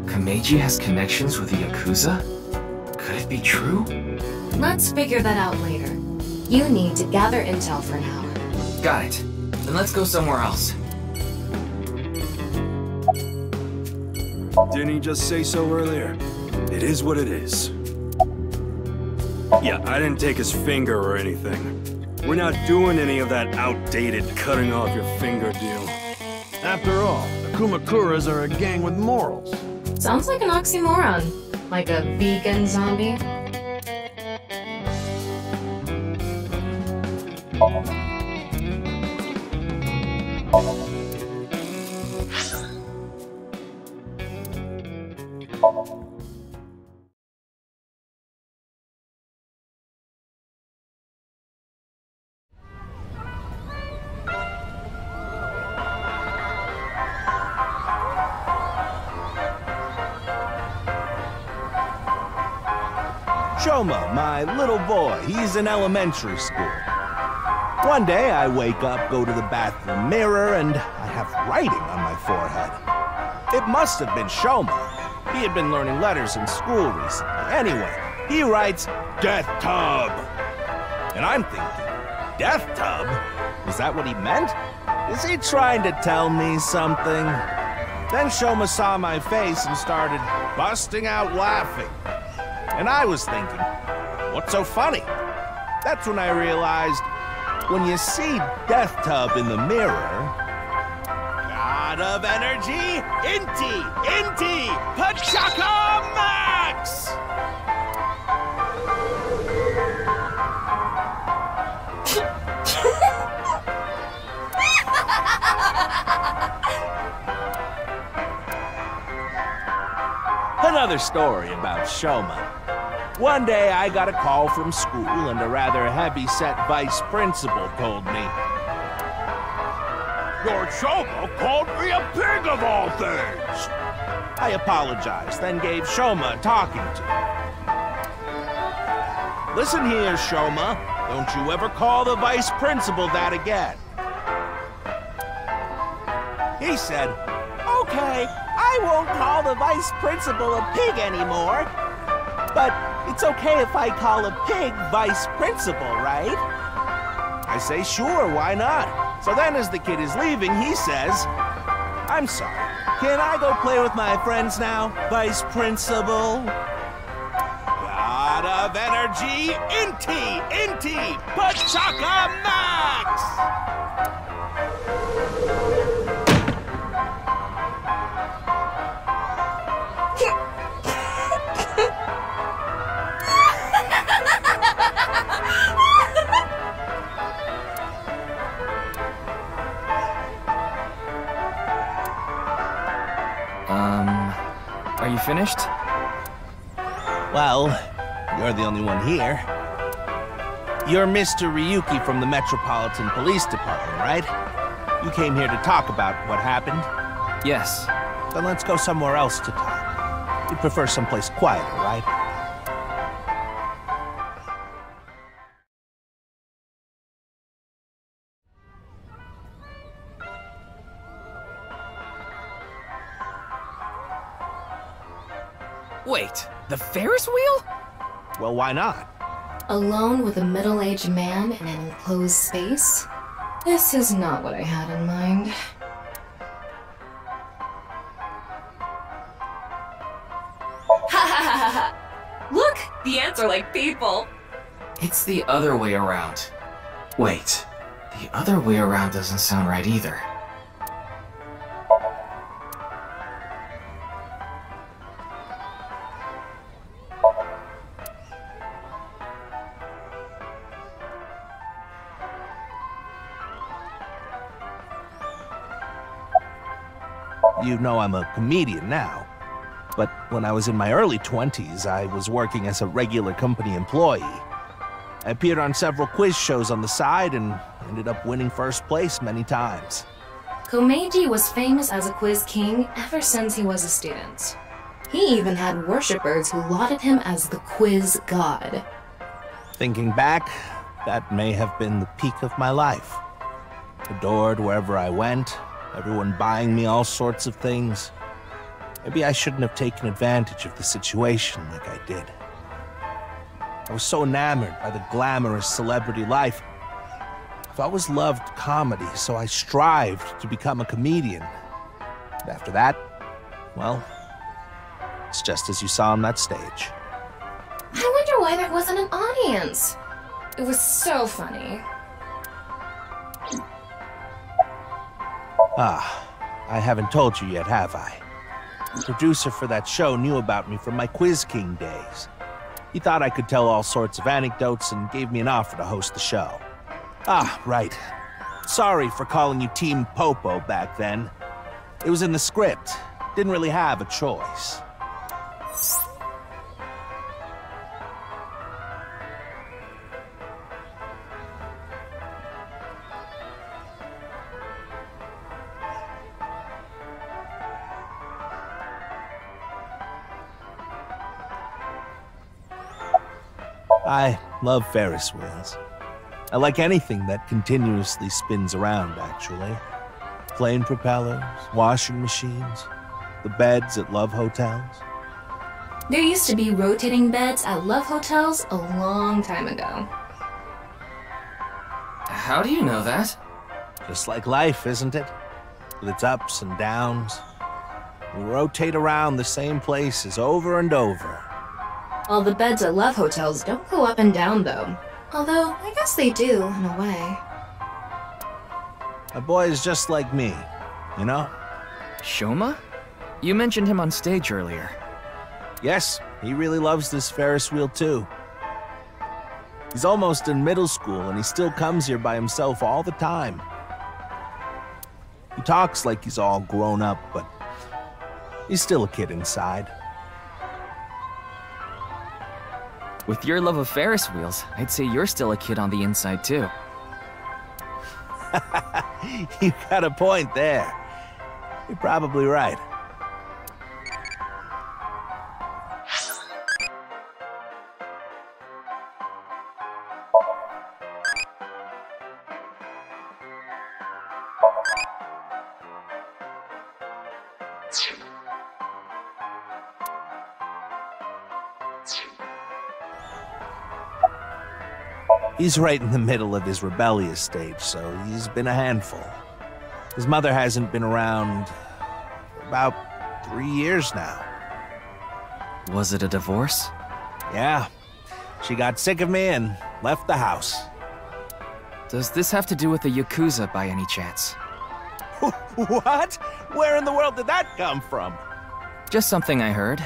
Kameji has connections with the Yakuza? Could it be true? Let's figure that out later. You need to gather intel for now. Got it. Then let's go somewhere else. Didn't he just say so earlier? It is what it is. Yeah, I didn't take his finger or anything. We're not doing any of that outdated cutting off your finger deal. After all, the Kumakuras are a gang with morals. Sounds like an oxymoron. Like a vegan zombie. Shoma, my little boy, he's in elementary school. One day I wake up, go to the bathroom mirror, and I have writing on my forehead. It must have been Shoma. He had been learning letters in school recently. Anyway, he writes, Death Tub. And I'm thinking, Death Tub? Is that what he meant? Is he trying to tell me something? Then Shoma saw my face and started busting out laughing. And I was thinking, what's so funny? That's when I realized, when you see Death Tub in the mirror... God of energy, Inti, Pachaka Max! another story about Shoma. One day I got a call from school and a rather heavy-set vice principal told me, "Your Shoma called me a pig of all things!" I apologized, then gave Shoma a talking to. "Listen here, Shoma. Don't you ever call the vice principal that again." He said, "Okay, I won't call the vice principal a pig anymore. But it's okay if I call a pig vice principal, right?" I say, "Sure, why not?" So then as the kid is leaving, he says, "I'm sorry, can I go play with my friends now, vice principal?" God of energy, Inti, Pachaka Max! Are you finished? Well, you're the only one here. You're Mr. Ryuki from the Metropolitan Police Department, right? You came here to talk about what happened? Yes. Then let's go somewhere else to talk. You prefer someplace quieter, right? Wait, the Ferris wheel? Well, why not? Alone with a middle-aged man in an enclosed space? This is not what I had in mind. Look, the ants are like people. It's the other way around. Wait, the other way around doesn't sound right either. You know I'm a comedian now. But when I was in my early 20s, I was working as a regular company employee. I appeared on several quiz shows on the side and ended up winning first place many times. Komeiji was famous as a quiz king ever since he was a student. He even had worshippers who lauded him as the quiz god. Thinking back, that may have been the peak of my life. Adored wherever I went, everyone buying me all sorts of things. Maybe I shouldn't have taken advantage of the situation like I did. I was so enamored by the glamorous celebrity life. I've always loved comedy, so I strived to become a comedian. And after that, well, it's just as you saw on that stage. I wonder why there wasn't an audience. It was so funny. Ah, I haven't told you yet, have I? The producer for that show knew about me from my Quiz King days. He thought I could tell all sorts of anecdotes and gave me an offer to host the show. Ah, right. Sorry for calling you Team Popo back then. It was in the script. Didn't really have a choice. I love Ferris wheels. I like anything that continuously spins around, actually. Plane propellers, washing machines, the beds at love hotels. There used to be rotating beds at love hotels a long time ago. How do you know that? Just like life, isn't it? With its ups and downs. We rotate around the same places over and over. All the beds at love hotels don't go up and down, though. Although, I guess they do, in a way. A boy is just like me, you know? Shoma? You mentioned him on stage earlier. Yes, he really loves this Ferris wheel, too. He's almost in middle school, and he still comes here by himself all the time. He talks like he's all grown up, but he's still a kid inside. With your love of Ferris wheels, I'd say you're still a kid on the inside, too. You got a point there. You're probably right. He's right in the middle of his rebellious stage, so he's been a handful. His mother hasn't been around for about 3 years now. Was it a divorce? Yeah. She got sick of me and left the house. Does this have to do with the Yakuza by any chance? What? Where in the world did that come from? Just something I heard.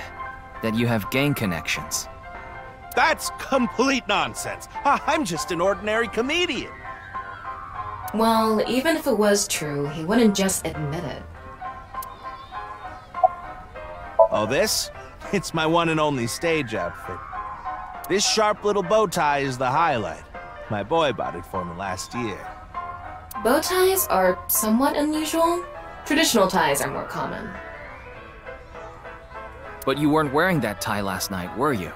That you have gang connections. That's complete nonsense. I'm just an ordinary comedian. Well, even if it was true, he wouldn't just admit it. Oh, this? It's my one and only stage outfit. This sharp little bow tie is the highlight. My boy bought it for me last year. Bow ties are somewhat unusual. Traditional ties are more common. But you weren't wearing that tie last night, were you?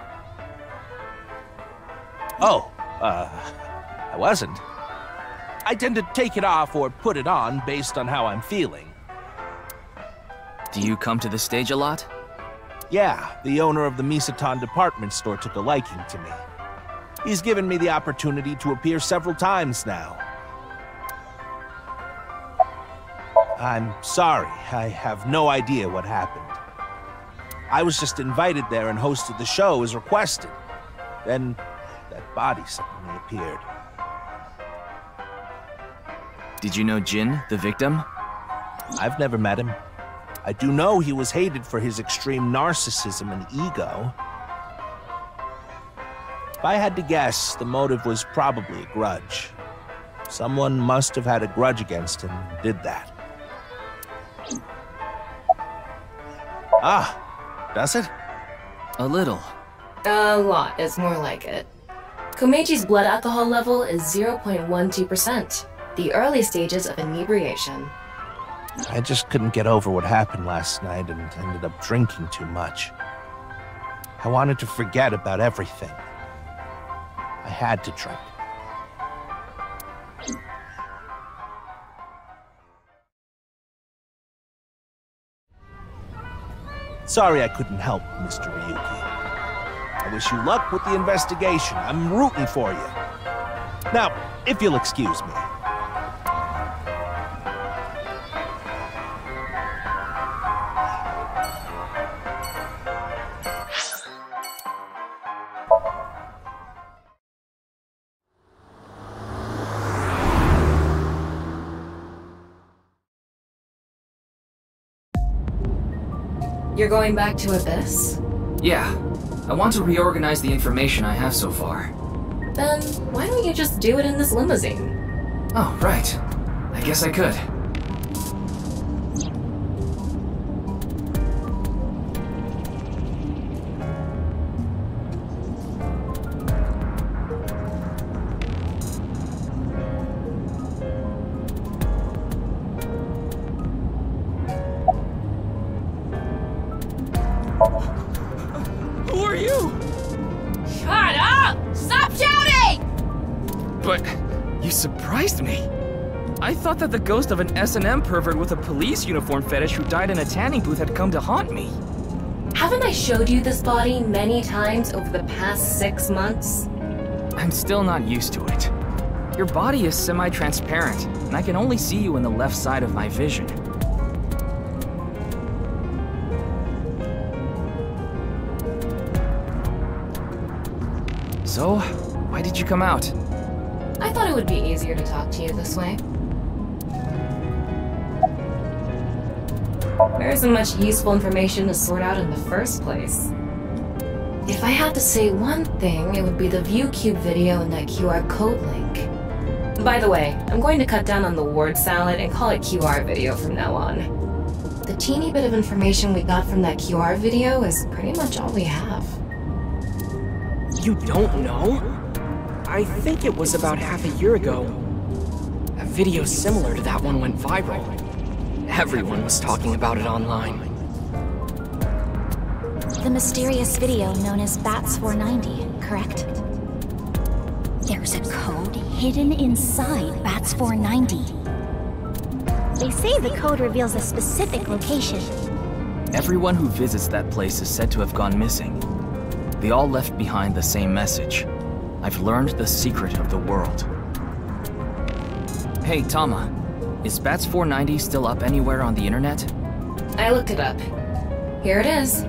Oh, I wasn't. I tend to take it off or put it on based on how I'm feeling. Do you come to the stage a lot? Yeah, the owner of the Misaton department store took a liking to me. He's given me the opportunity to appear several times now. I'm sorry, I have no idea what happened. I was just invited there and hosted the show as requested. Then that body suddenly appeared. Did you know Jin, the victim? I've never met him. I do know he was hated for his extreme narcissism and ego. If I had to guess, the motive was probably a grudge. Someone must have had a grudge against him and did that. Ah, does it? A little. A lot is more like it. Komechi's blood alcohol level is 0.12%, the early stages of inebriation. I just couldn't get over what happened last night and ended up drinking too much. I wanted to forget about everything. I had to drink. Sorry I couldn't help, Mr. Ryuki. I wish you luck with the investigation. I'm rooting for you. Now, if you'll excuse me. You're going back to Abyss? Yeah. I want to reorganize the information I have so far. Then why don't you just do it in this limousine? Oh, right. I guess I could. Who are you? Shut up! Stop shouting! But you surprised me. I thought that the ghost of an S&M pervert with a police uniform fetish who died in a tanning booth had come to haunt me. Haven't I showed you this body many times over the past 6 months? I'm still not used to it. Your body is semi-transparent, and I can only see you in the left side of my vision. So, why did you come out? I thought it would be easier to talk to you this way. There isn't much useful information to sort out in the first place. If I had to say one thing, it would be the ViewCube video and that QR code link. By the way, I'm going to cut down on the word salad and call it QR video from now on. The teeny bit of information we got from that QR video is pretty much all we have. You don't know? I think it was about half a year ago. A video similar to that one went viral. Everyone was talking about it online. The mysterious video known as BATS 490, correct? There's a code hidden inside BATS 490. They say the code reveals a specific location. Everyone who visits that place is said to have gone missing. They all left behind the same message. I've learned the secret of the world. Hey, Tama. Is BATS 490 still up anywhere on the internet? I looked it up. Here it is.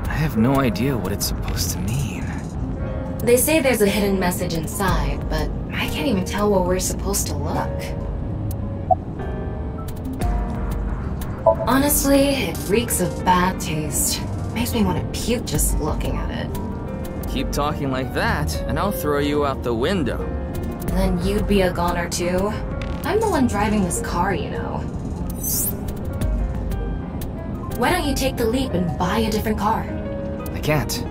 I have no idea what it's supposed to mean. They say there's a hidden message inside, but I can't even tell where we're supposed to look. Honestly, it reeks of bad taste. Makes me want to puke just looking at it. Keep talking like that, and I'll throw you out the window. Then you'd be a goner too? I'm the one driving this car, you know. Why don't you take the leap and buy a different car? I can't.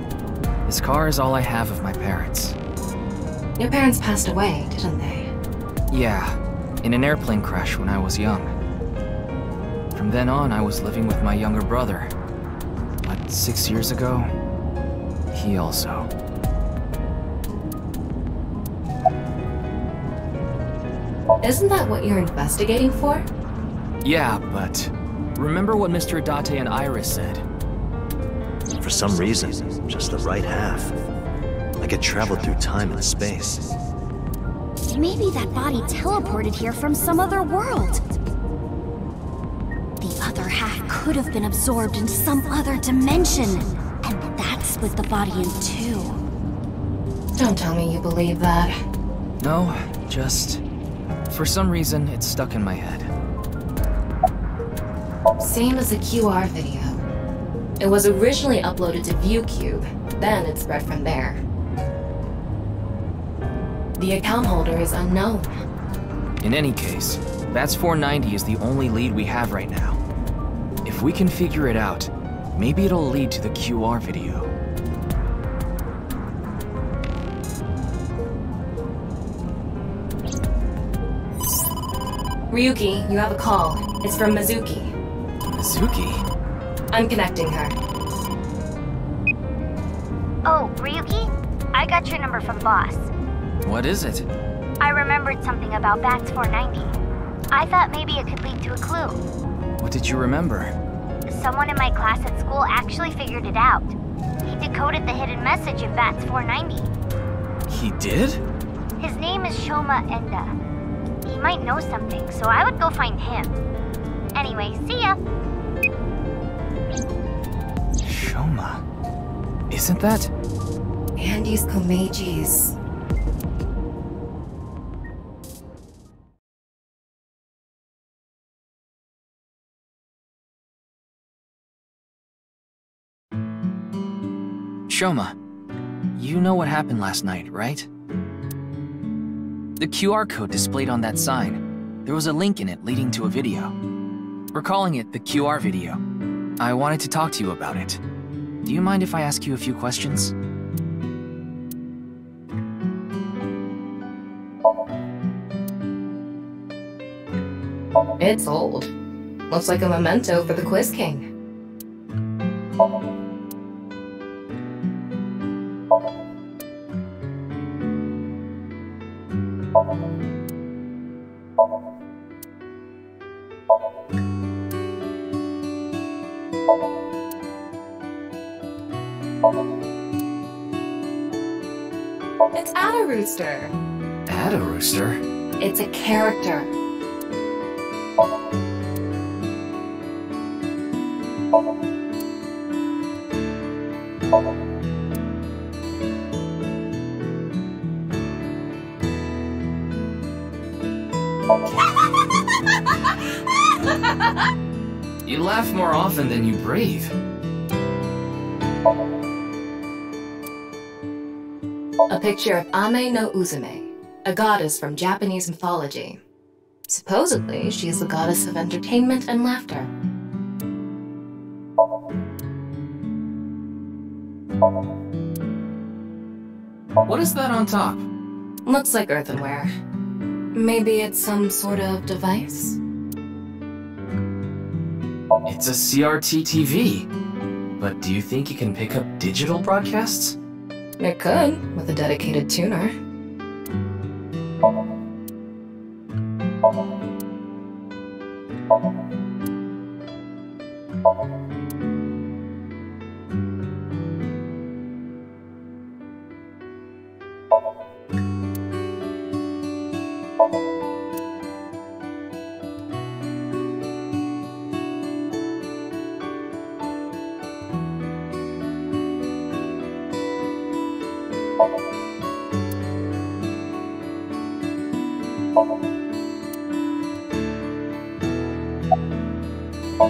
This car is all I have of my parents. Your parents passed away, didn't they? Yeah, in an airplane crash when I was young. From then on, I was living with my younger brother. But 6 years ago, he also. Isn't that what you're investigating for? Yeah, but remember what Mr. Adate and Iris said? For some reason, just the right half. I could travel through time and space. Maybe that body teleported here from some other world. The other half could have been absorbed in some other dimension. And that split the body in two. Don't tell me you believe that. No, just... for some reason, it's stuck in my head. Same as the QR video. It was originally uploaded to ViewCube, then it spread from there. The account holder is unknown. In any case, BATS 490 is the only lead we have right now. If we can figure it out, maybe it'll lead to the QR video. Ryuki, you have a call. It's from Mizuki. Mizuki? I'm connecting her. Oh, Ryuki? I got your number from Boss. What is it? I remembered something about BATS 490. I thought maybe it could lead to a clue. What did you remember? Someone in my class at school actually figured it out. He decoded the hidden message in BATS 490. He did? His name is Shoma Enda. He might know something, so I would go find him. Anyway, see ya! Shoma. Isn't that? Andy's Komeji's. Shoma, you know what happened last night, right? The QR code displayed on that sign. There was a link in it leading to a video. We're calling it the QR video. I wanted to talk to you about it. Do you mind if I ask you a few questions? It's old. Looks like a memento for the Quiz King. It's Ada Rooster. Ada Rooster? It's a character. You laugh more often than you breathe. A picture of Ame no Uzume, a goddess from Japanese mythology. Supposedly, she is the goddess of entertainment and laughter. What is that on top? Looks like earthenware. Maybe it's some sort of device? It's a CRT TV. But do you think you can pick up digital broadcasts? It could, with a dedicated tuner.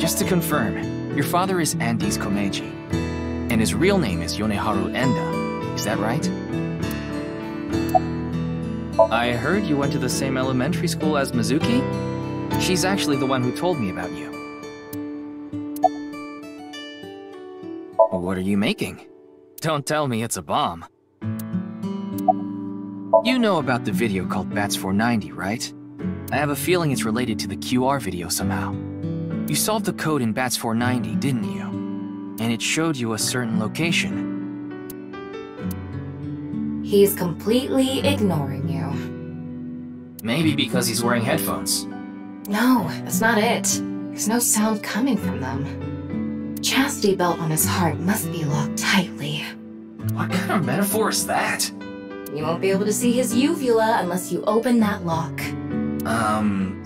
Just to confirm, your father is Andes Komeiji, and his real name is Yoneharu Enda, is that right? I heard you went to the same elementary school as Mizuki? She's actually the one who told me about you. What are you making? Don't tell me it's a bomb. You know about the video called Bats 490, right? I have a feeling it's related to the QR video somehow. You solved the code in Bats 490, didn't you? And it showed you a certain location. He's completely ignoring you. Maybe because he's wearing headphones. No, that's not it. There's no sound coming from them. Chastity belt on his heart must be locked tightly. What kind of metaphor is that? You won't be able to see his uvula unless you open that lock.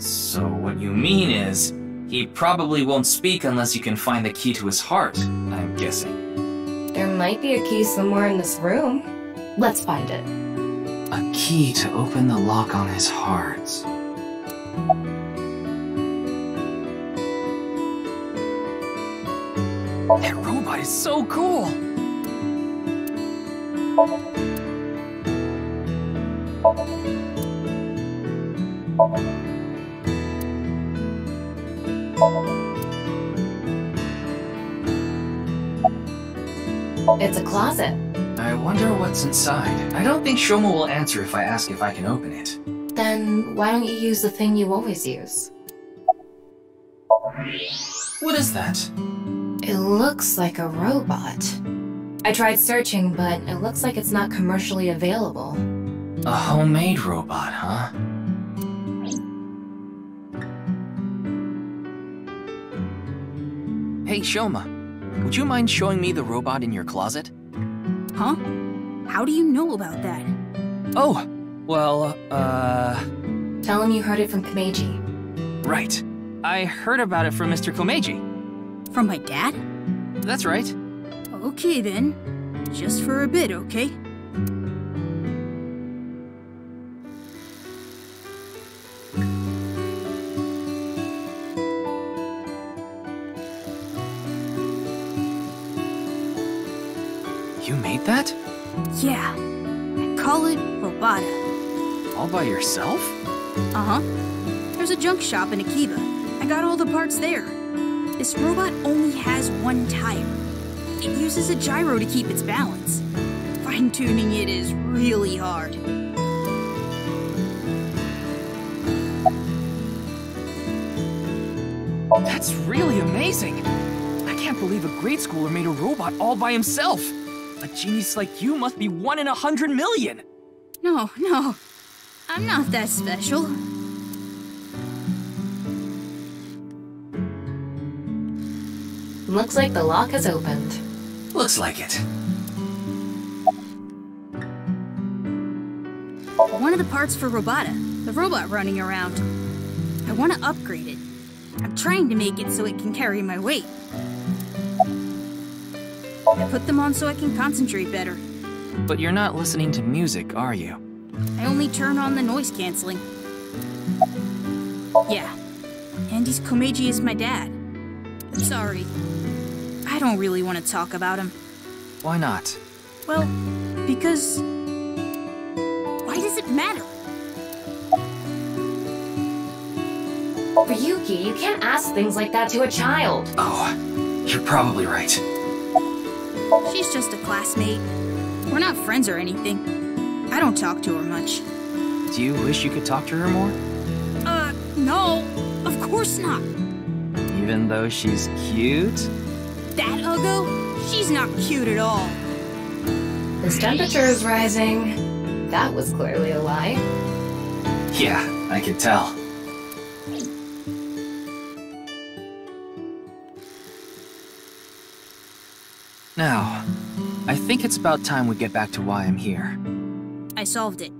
So what you mean is, he probably won't speak unless you can find the key to his heart, I'm guessing. There might be a key somewhere in this room. Let's find it. A key to open the lock on his heart. That robot is so cool! It's a closet. I wonder what's inside. I don't think Shoma will answer if I ask if I can open it. Then why don't you use the thing you always use? What is that? It looks like a robot. I tried searching, but it looks like it's not commercially available. A homemade robot, huh? Hey, Shoma. Would you mind showing me the robot in your closet? Huh? How do you know about that? Oh, well, Tell him you heard it from Komeiji. Right. I heard about it from Mr. Komeiji. From my dad? That's right. Okay then. Just for a bit, okay? You made that? Yeah. I call it Robata. All by yourself? Uh-huh. There's a junk shop in Akiba. I got all the parts there. This robot only has one tire. It uses a gyro to keep its balance. Fine-tuning it is really hard. That's really amazing! I can't believe a grade schooler made a robot all by himself! A genius like you must be 1 in 100 million! No. I'm not that special. Looks like the lock has opened. Looks like it. One of the parts for nirvanA, the robot running around. I want to upgrade it. I'm trying to make it so it can carry my weight. I put them on so I can concentrate better. But you're not listening to music, are you? I only turn on the noise canceling. Yeah. Andy's Komeiji is my dad. Sorry. I don't really want to talk about him. Why not? Well, because... why does it matter? Ryuki, you can't ask things like that to a child. Oh, you're probably right. She's just a classmate. We're not friends or anything. I don't talk to her much. Do you wish you could talk to her more? No. Of course not. Even though she's cute? That Uggo? She's not cute at all. This temperature is rising. That was clearly a lie. Yeah, I could tell. Now, I think it's about time we get back to why I'm here. I solved it.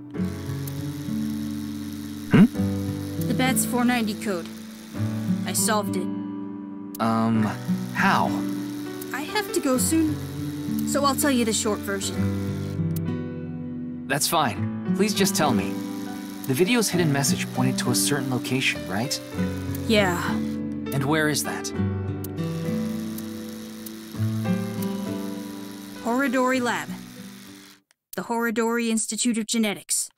The BATS 490 code. I solved it. How? I have to go soon, so I'll tell you the short version. That's fine. Please just tell me. The video's hidden message pointed to a certain location, right? Yeah. And where is that? Horodori Lab. The Horodori Institute of Genetics.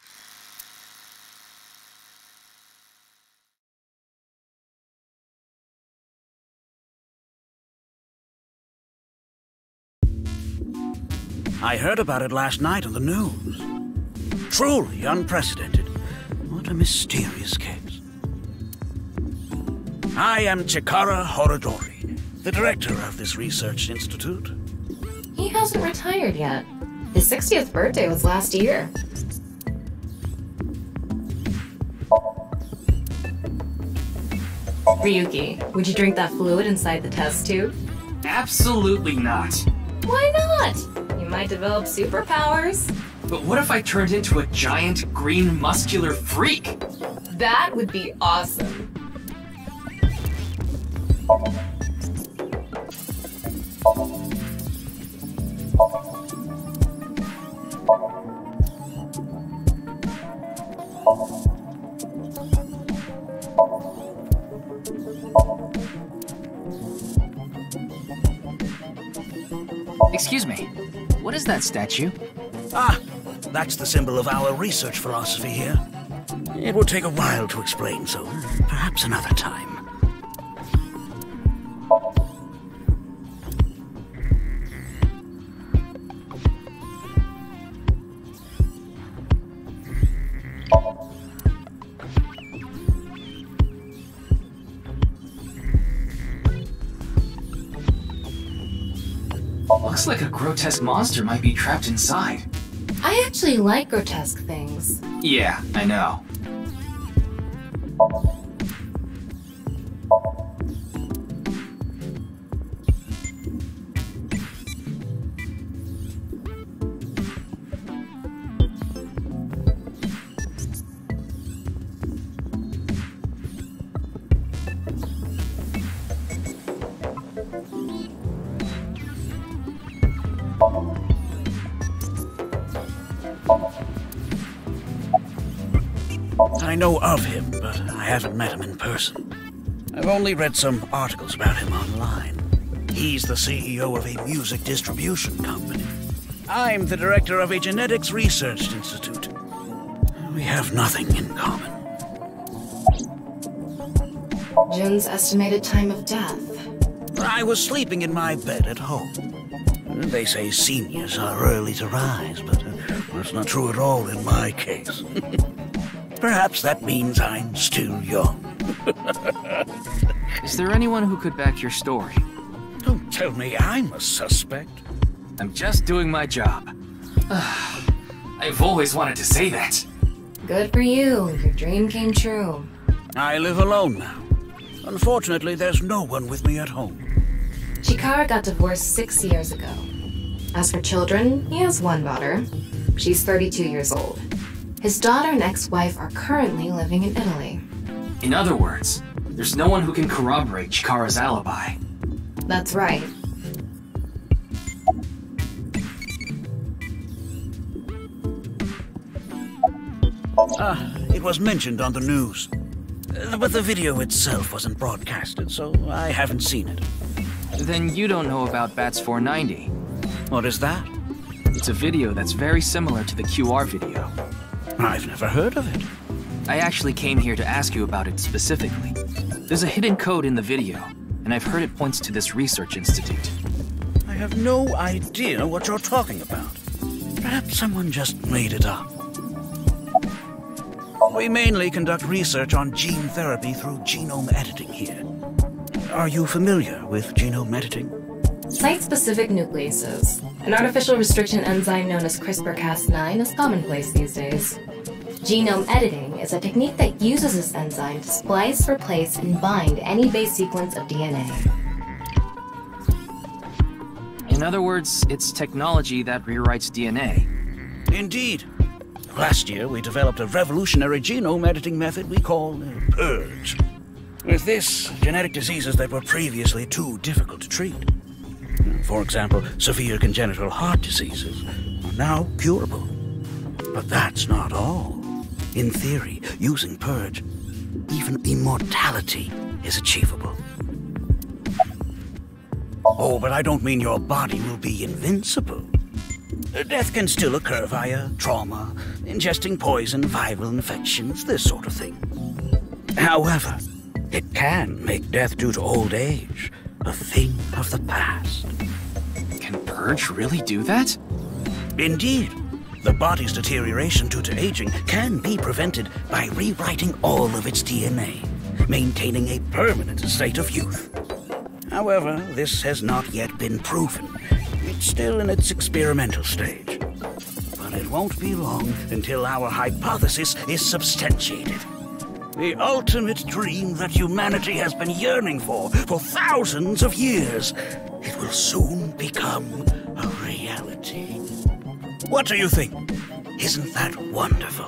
I heard about it last night on the news. Truly unprecedented. What a mysterious case. I am Chikara Horodori, the director of this research institute. He hasn't retired yet. His 60th birthday was last year. Ryuki, would you drink that fluid inside the test tube? Absolutely not. Why not? You might develop superpowers. But what if I turned into a giant, green, muscular freak? That would be awesome. Excuse me, what is that statue? Ah, that's the symbol of our research philosophy here. It will take a while to explain, so perhaps another time. Looks like a grotesque monster might be trapped inside. I actually like grotesque things. Yeah, I know. I know of him, but I haven't met him in person. I've only read some articles about him online. He's the CEO of a music distribution company. I'm the director of a genetics research institute. We have nothing in common. Jun's estimated time of death. I was sleeping in my bed at home. They say seniors are early to rise, but that's not true at all in my case. Perhaps that means I'm still young. Is there anyone who could back your story? Don't tell me I'm a suspect. I'm just doing my job. I've always wanted to say that. Good for you. Your dream came true. I live alone now. Unfortunately, there's no one with me at home. Chikara got divorced 6 years ago. As for children, he has one daughter. She's 32 years old. His daughter and ex-wife are currently living in Italy. In other words, there's no one who can corroborate Chikara's alibi. That's right. It was mentioned on the news. But the video itself wasn't broadcasted, so I haven't seen it. Then you don't know about Bats 490. What is that? It's a video that's very similar to the QR video. I've never heard of it. I actually came here to ask you about it specifically. There's a hidden code in the video, and I've heard it points to this research institute. I have no idea what you're talking about. Perhaps someone just made it up. We mainly conduct research on gene therapy through genome editing here. Are you familiar with genome editing? Site-specific nucleases, an artificial restriction enzyme known as CRISPR-Cas9, is commonplace these days. Genome editing is a technique that uses this enzyme to splice, replace, and bind any base sequence of DNA. In other words, it's technology that rewrites DNA. Indeed. Last year, we developed a revolutionary genome editing method we call Purge. With this, genetic diseases that were previously too difficult to treat, for example, severe congenital heart diseases, are now curable. But that's not all. In theory, using Purge, even immortality is achievable. Oh, but I don't mean your body will be invincible. Death can still occur via trauma, ingesting poison, viral infections, this sort of thing. However, it can make death due to old age a thing of the past. Can Purge really do that? Indeed. The body's deterioration due to aging can be prevented by rewriting all of its DNA, maintaining a permanent state of youth. However, this has not yet been proven. It's still in its experimental stage. But it won't be long until our hypothesis is substantiated. The ultimate dream that humanity has been yearning for thousands of years. It will soon become a reality. What do you think? Isn't that wonderful?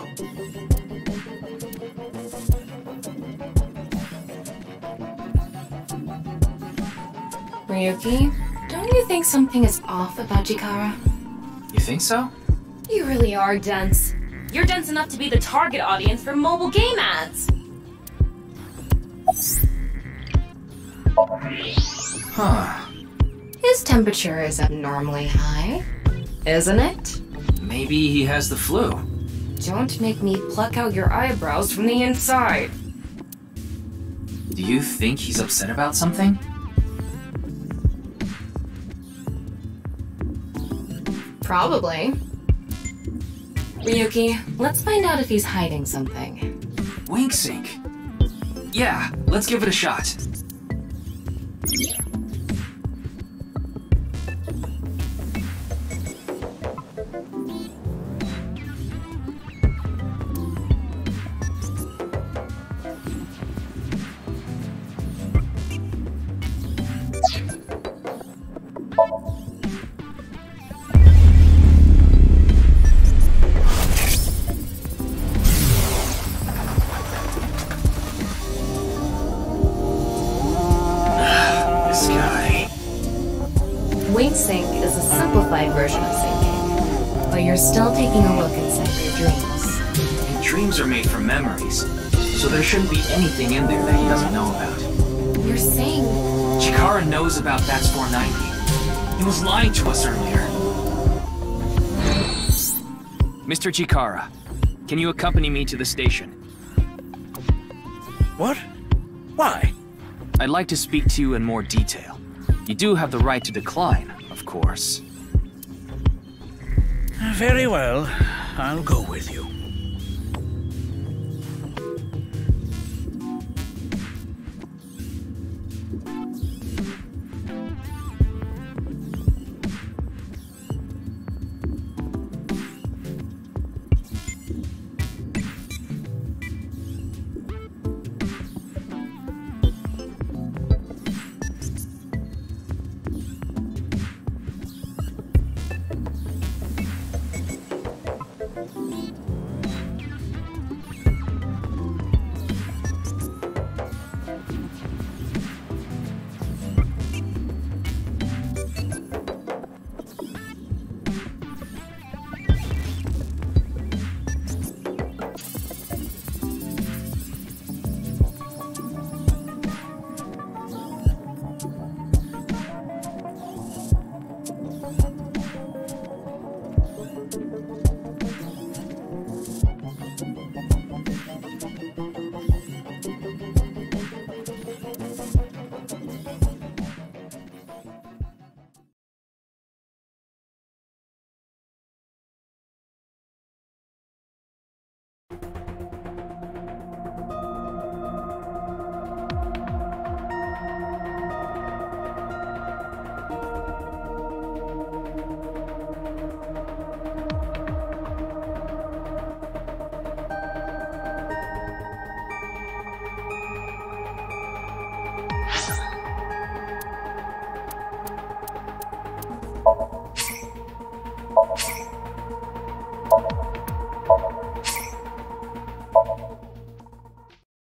Ryuki, don't you think something is off about Chikara? You think so? You really are dense. You're dense enough to be the target audience for mobile game ads. Huh. His temperature is abnormally high, isn't it? Maybe he has the flu. Don't make me pluck out your eyebrows from the inside. Do you think he's upset about something? Probably. Ryuki, let's find out if he's hiding something. Wink sync. Yeah, let's give it a shot. Sync is a simplified version of syncing, but you're still taking a look inside your dreams. And dreams are made from memories, so there shouldn't be anything in there that he doesn't know about. You're saying... Chikara knows about Bats 490. He was lying to us earlier. Mr. Chikara, can you accompany me to the station? What? Why? I'd like to speak to you in more detail. You do have the right to decline, of course. Very well. I'll go with you.